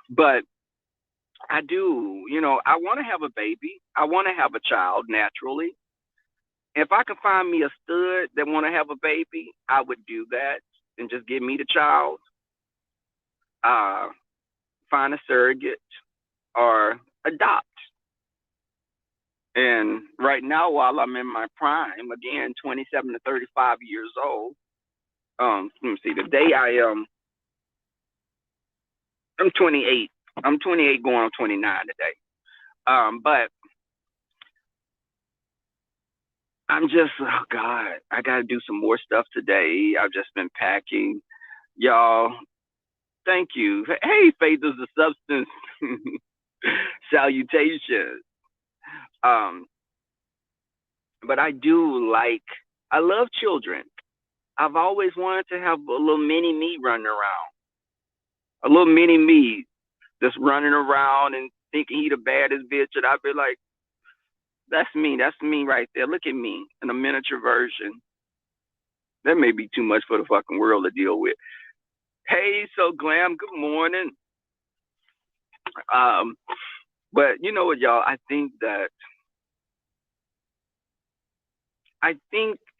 But I do. I want to have a baby. I want to have a child naturally. If I could find me a stud that want to have a baby, I would do that and just give me the child. Find a surrogate or adopt. And right now, while I'm in my prime, again, 27 to 35 years old. Let me see. Today I'm 28. I'm 28 going on 29 today. But I'm just, oh God, I got to do some more stuff today. I've just been packing. Y'all, thank you. Hey, faith is a substance. Salutations. But I love children. I've always wanted to have a little mini me running around. A little mini me just running around and thinking he the baddest bitch. And I'd be like, that's me. That's me right there. Look at me in a miniature version. That may be too much for the fucking world to deal with. Hey, so Glam, good morning. But you know what, y'all? I think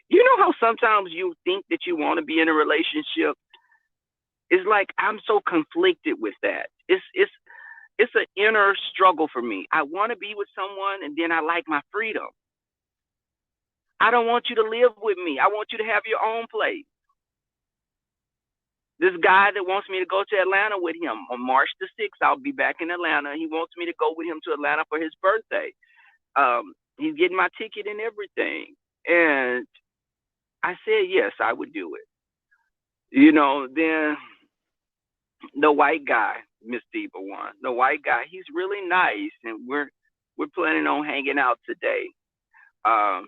you know how sometimes you think that you want to be in a relationship. It's like I'm so conflicted with that. It's an inner struggle for me. I want to be with someone, and then I like my freedom. I don't want you to live with me. I want you to have your own place. This guy that wants me to go to Atlanta with him on March the 6th, I'll be back in Atlanta. He wants me to go with him to Atlanta for his birthday. He's getting my ticket and everything. And I said, yes, I would do it. Then the white guy, Miss Diva one, the white guy, he's really nice, and we're planning on hanging out today. I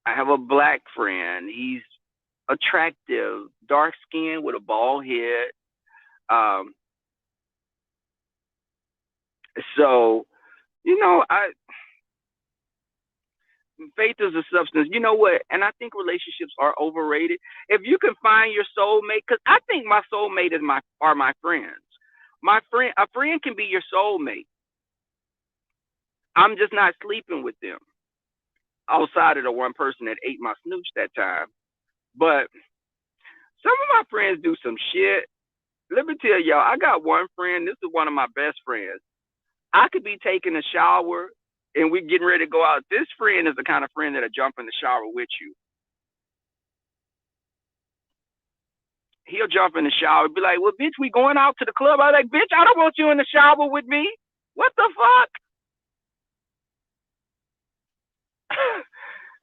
have a black friend. He's attractive, dark skin with a bald head. So, faith is a substance. You know what? And I think relationships are overrated. If you can find your soulmate, because I think my soulmate are my friends. A friend can be your soulmate. I'm just not sleeping with them outside of the one person that ate my snooch that time. But some of my friends do some shit. Let me tell y'all, I got one friend. This is one of my best friends. I could be taking a shower and we getting ready to go out. This friend is the kind of friend that'll jump in the shower with you. He'll jump in the shower and be like, well, bitch, we going out to the club. I'm like, bitch, I don't want you in the shower with me. What the fuck?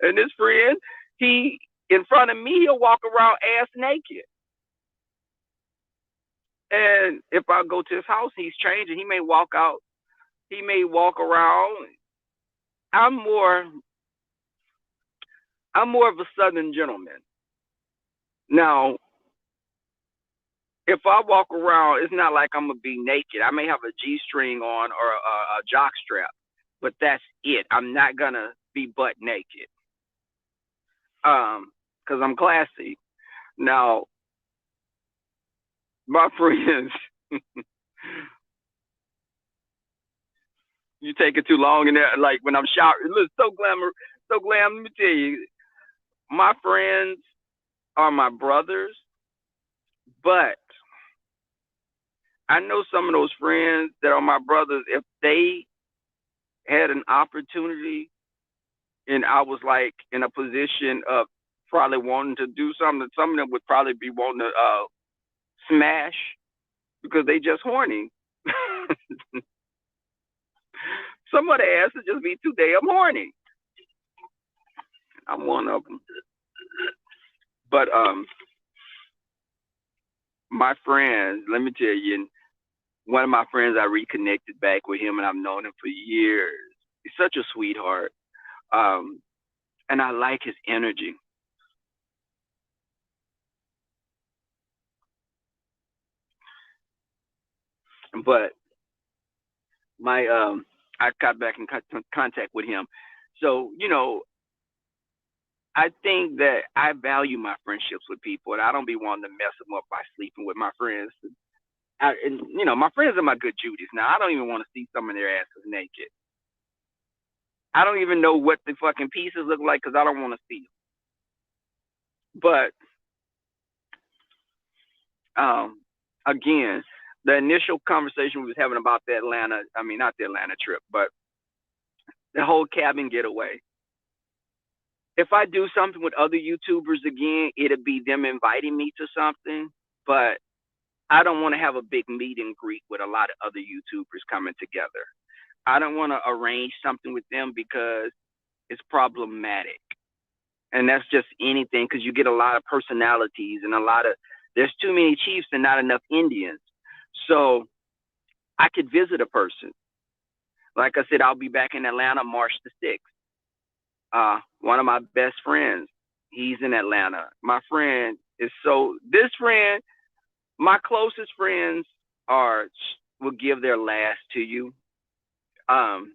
And this friend, in front of me, he'll walk around ass naked. And if I go to his house, he's changing. He may walk out. He may walk around. I'm more of a southern gentleman. Now, if I walk around, it's not like I'm gonna be naked. I may have a G-string on or a jock strap, but that's it. I'm not gonna be butt naked. Because I'm classy. Now, My friends, you take it too long, and like when I'm showering, it looks so glamour, so glam. Let me tell you, my friends are my brothers, but I know some of those friends that are my brothers. If they had an opportunity, and I was like in a position of probably wanting to do something, some of them would probably be wanting to smash because they just horny. Some of the ass would just be too damn horny. I'm one of them. But my friends, let me tell you, one of my friends, I reconnected back with him, and I've known him for years. He's such a sweetheart, um, and I like his energy. But my I got back in contact with him, so I think that I value my friendships with people, and I don't be wanting to mess them up by sleeping with my friends. And my friends are my good Judies. Now I don't even want to see some of their asses naked. I don't even know what the fucking pieces look like because I don't want to see them. But um, again, the initial conversation we was having about the Atlanta, I mean not the Atlanta trip, but the whole cabin getaway. If I do something with other YouTubers again, it'll be them inviting me to something. But I don't want to have a big meet and greet with a lot of other YouTubers coming together. I don't want to arrange something with them because it's problematic. And that's just anything because you get a lot of personalities and there's too many chiefs and not enough Indians. So I could visit a person. Like I said, I'll be back in Atlanta March the 6th. One of my best friends, he's in Atlanta. This friend, my closest friends will give their last to you. Um,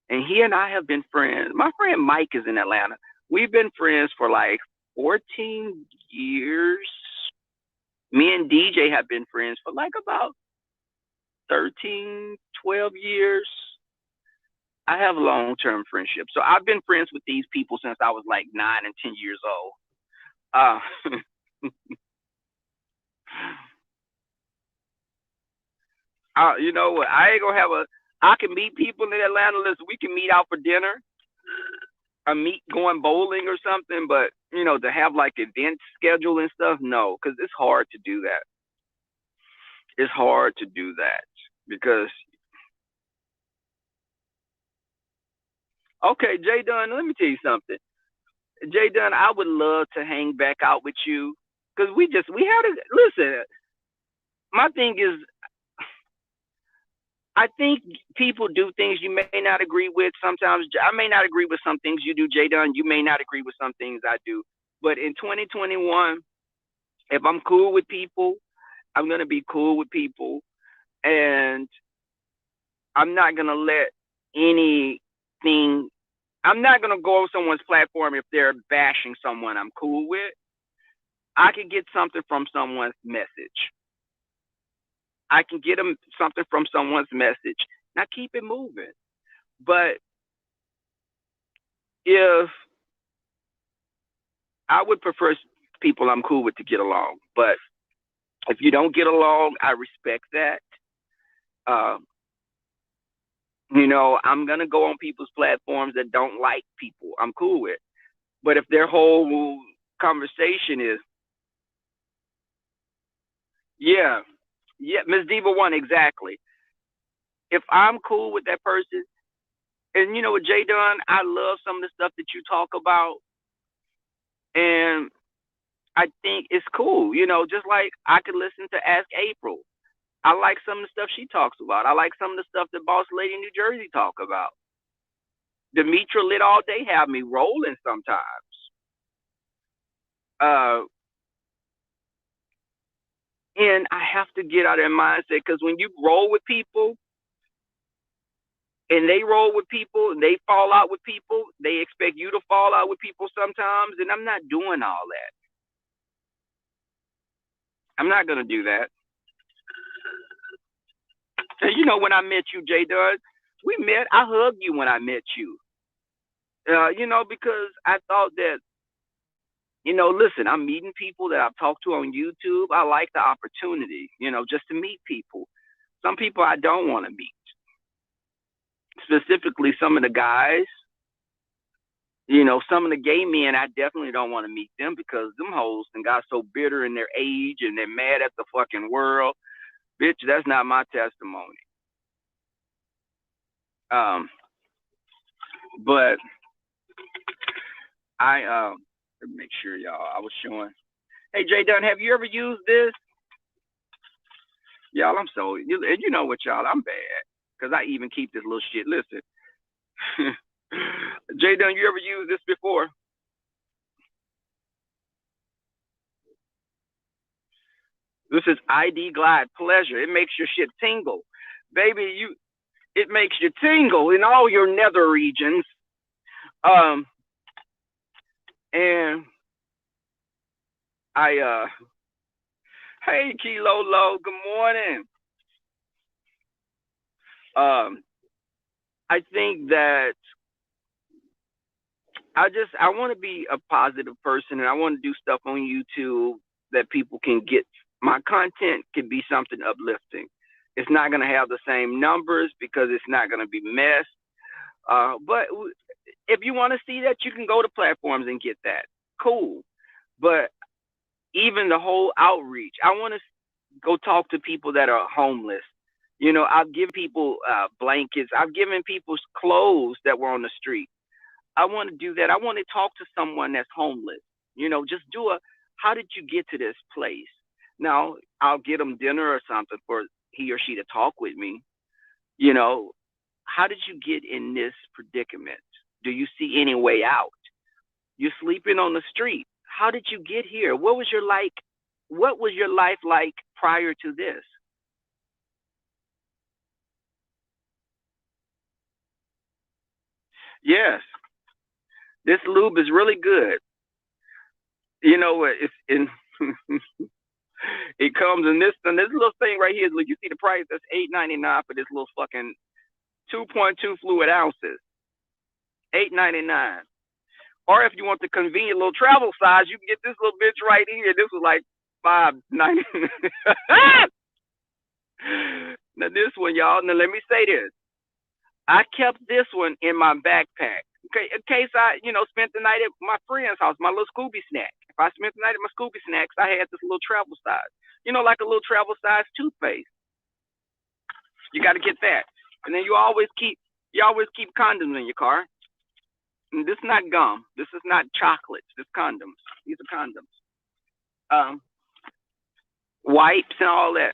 and he and I have been friends. My friend Mike is in Atlanta. We've been friends for like 14 years. Me and DJ have been friends for like about 13, 12 years. I have long-term friendships. So I've been friends with these people since I was like 9 and 10 years old. Uh, you know what? I ain't gonna I can meet people in Atlanta. Listen, we can meet out for dinner, or meet going bowling or something. But to have like events scheduled and stuff, no, because it's hard to do that. It's hard to do that because okay, Jay Dunn, let me tell you something. Jay Dunn, I would love to hang back out with you because we had a listen. My thing is, I think people do things you may not agree with. Sometimes I may not agree with some things you do, Jay Dunn. You may not agree with some things I do. But in 2021, if I'm cool with people, I'm gonna be cool with people, and I'm not gonna let anything. I'm not gonna go on someone's platform if they're bashing someone I'm cool with. I can get something from someone's message. I can get them something from someone's message. Now keep it moving. But if I would prefer people I'm cool with to get along, but if you don't get along, I respect that. Uh, I'm gonna go on people's platforms that don't like people I'm cool with. But if their whole conversation is, yeah, yeah, Miss Diva one exactly. If I'm cool with that person, and you know what, Jay Dunn, I love some of the stuff that you talk about, and I think it's cool. Just like I could listen to Ask April. I like some of the stuff she talks about. I like some of the stuff that Boss Lady New Jersey talk about. Demetra Lit All Day have me rolling sometimes. Uh, and I have to get out of that mindset because when you roll with people and they roll with people and they fall out with people, they expect you to fall out with people sometimes. And I'm not doing all that. I'm not gonna do that. And you know, when I met you, J Dud, we met. I hugged you when I met you. You know, because I thought that, you know, listen, I'm meeting people that I've talked to on YouTube. I like the opportunity, you know, just to meet people. Some people I don't want to meet, specifically some of the guys. You know, some of the gay men, I definitely don't want to meet them because them hoes and got so bitter in their age and they're mad at the fucking world. Bitch, that's not my testimony. But let me make sure y'all, I was showing. Hey, Jay Dunn, have you ever used this? Y'all, I'm so, you know what, y'all, I'm bad because I even keep this little shit. Listen, Jay Dunn, you ever used this before? This is ID Glide Pleasure. It makes your shit tingle. Baby, it makes you tingle in all your nether regions. And hey, Kilo Low, good morning. I think that I want to be a positive person and I want to do stuff on YouTube that people can get. My content can be something uplifting. It's not going to have the same numbers because it's not going to be messed. But if you want to see that, you can go to platforms and get that. Cool. But even the whole outreach, I want to go talk to people that are homeless. You know, I've given people blankets. I've given people clothes that were on the street. I want to do that. I want to talk to someone that's homeless. You know, just how did you get to this place? Now, I'll get them dinner or something for he or she to talk with me. You know, how did you get in this predicament? Do you see any way out? You're sleeping on the street. How did you get here? What was your life like prior to this? Yes. This lube is really good. You know, it's in it comes in this little thing right here. Look, you see the price? That's $8.99 for this little fucking 2.2 fluid ounces. $8.99. Or if you want the convenient little travel size, you can get this little bitch right here. This was like $5.99. Now this one, y'all. Now let me say this. I kept this one in my backpack. Okay, in case I, spent the night at my friend's house, my little Scooby snack. If I spent the night at my Scooby snacks, I had this little travel size. Like a little travel size toothpaste. You got to get that, and then you always keep condoms in your car. And this is not gum. This is not chocolates. This condoms. These are condoms. Wipes and all that.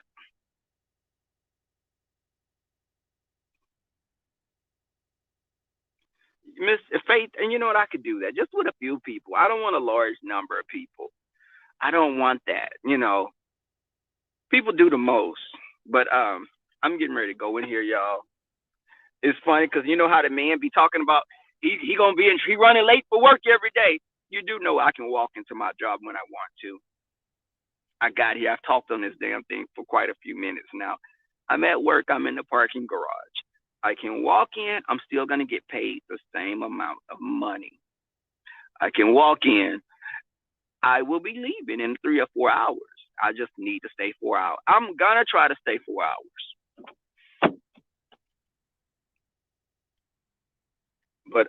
Miss Faith, and you know what? I could do that just with a few people. I don't want a large number of people. I don't want that. People do the most, but I'm getting ready to go in here, y'all. It's funny because you know how the man be talking about he gonna be he running late for work every day. You do know I can walk into my job when I want to. I got here. I've talked on this damn thing for quite a few minutes now. I'm at work. I'm in the parking garage. I can walk in. I'm still gonna get paid the same amount of money. I can walk in. I will be leaving in 3 or 4 hours. I just need to stay 4 hours. I'm gonna try to stay 4 hours. But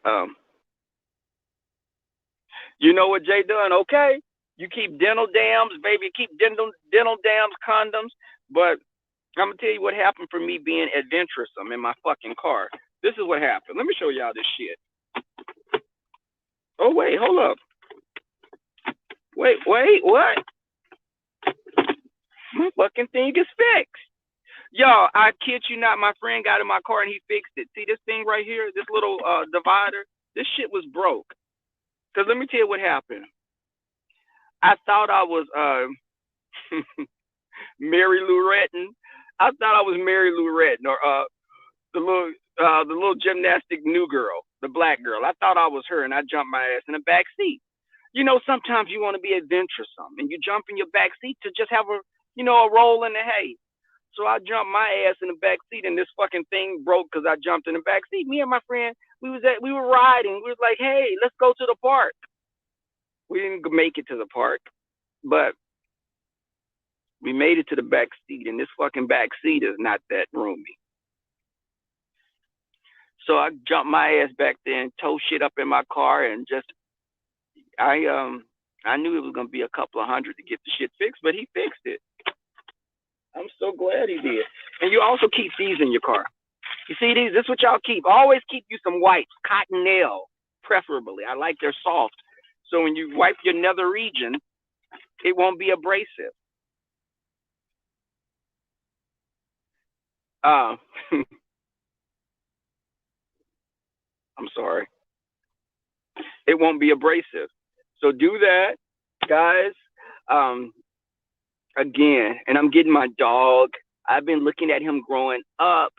you know what Jay done? Okay, you keep dental dams, baby. Keep dental dams, condoms. But I'm gonna tell you what happened for me being adventuresome in my fucking car. This is what happened. Let me show y'all this shit. Oh wait, hold up. Wait, what? My fucking thing is fixed. Y'all, I kid you not, my friend got in my car and he fixed it. See this thing right here, this little divider? This shit was broke. Cause let me tell you what happened. I thought I was Mary Lou Retton. I thought I was Mary Lou Retton or the little gymnastic new girl, the black girl. I thought I was her, and I jumped my ass in the back seat. Sometimes you want to be adventuresome, and you jump in your back seat to just have a a roll in the hay. So I jumped my ass in the back seat, and this fucking thing broke because I jumped in the back seat. Me and my friend, we were riding. We was like, hey, let's go to the park. We didn't make it to the park, but we made it to the back seat, and this fucking back seat is not that roomy. So I jumped my ass back there and towed shit up in my car, and just I knew it was gonna be a couple of hundred to get the shit fixed, but he fixed it. I'm so glad he did. And you also keep these in your car. You see these? This is what y'all keep. Always keep you some wipes, cotton nail, preferably. I like they're soft. So when you wipe your nether region, it won't be abrasive. I'm sorry. It won't be abrasive. So do that, guys. Um, again, and I'm getting my dog. I've been looking at him growing up.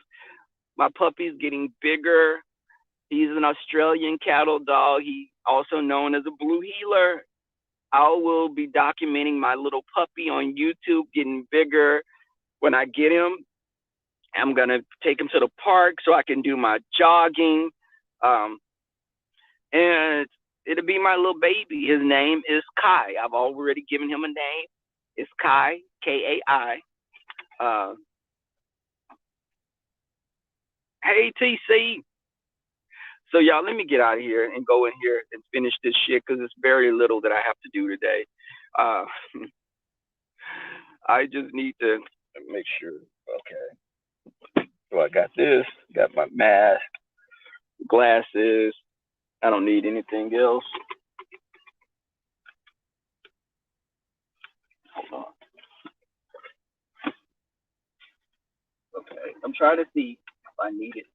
My puppy's getting bigger. He's an Australian cattle dog. He's also known as a blue heeler. I will be documenting my little puppy on YouTube getting bigger. When I get him, I'm going to take him to the park so I can do my jogging. And it'll be my little baby. His name is Kai. I've already given him a name. It's Kai, Kai. Hey, TC. So, y'all, let me get out of here and go in here and finish this shit because it's very little that I have to do today. I just need to make sure. Okay. So I got this, got my mask, glasses. I don't need anything else. Hold on. Okay. I'm trying to see if I need it.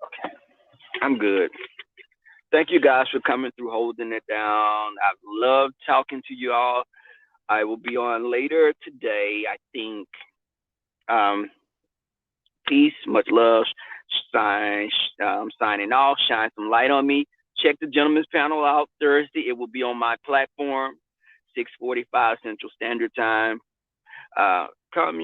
Okay. I'm good. Thank you guys for coming through, holding it down. I've loved talking to you all. I will be on later today, I think. Peace, much love. Signing off. Shine some light on me. Check the gentleman's panel out Thursday. It will be on my platform, 6:45 Central Standard Time. Come,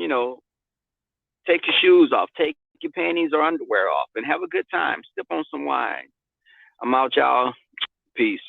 take your shoes off, take your panties or underwear off, and have a good time. Sip on some wine. I'm out, y'all. Peace.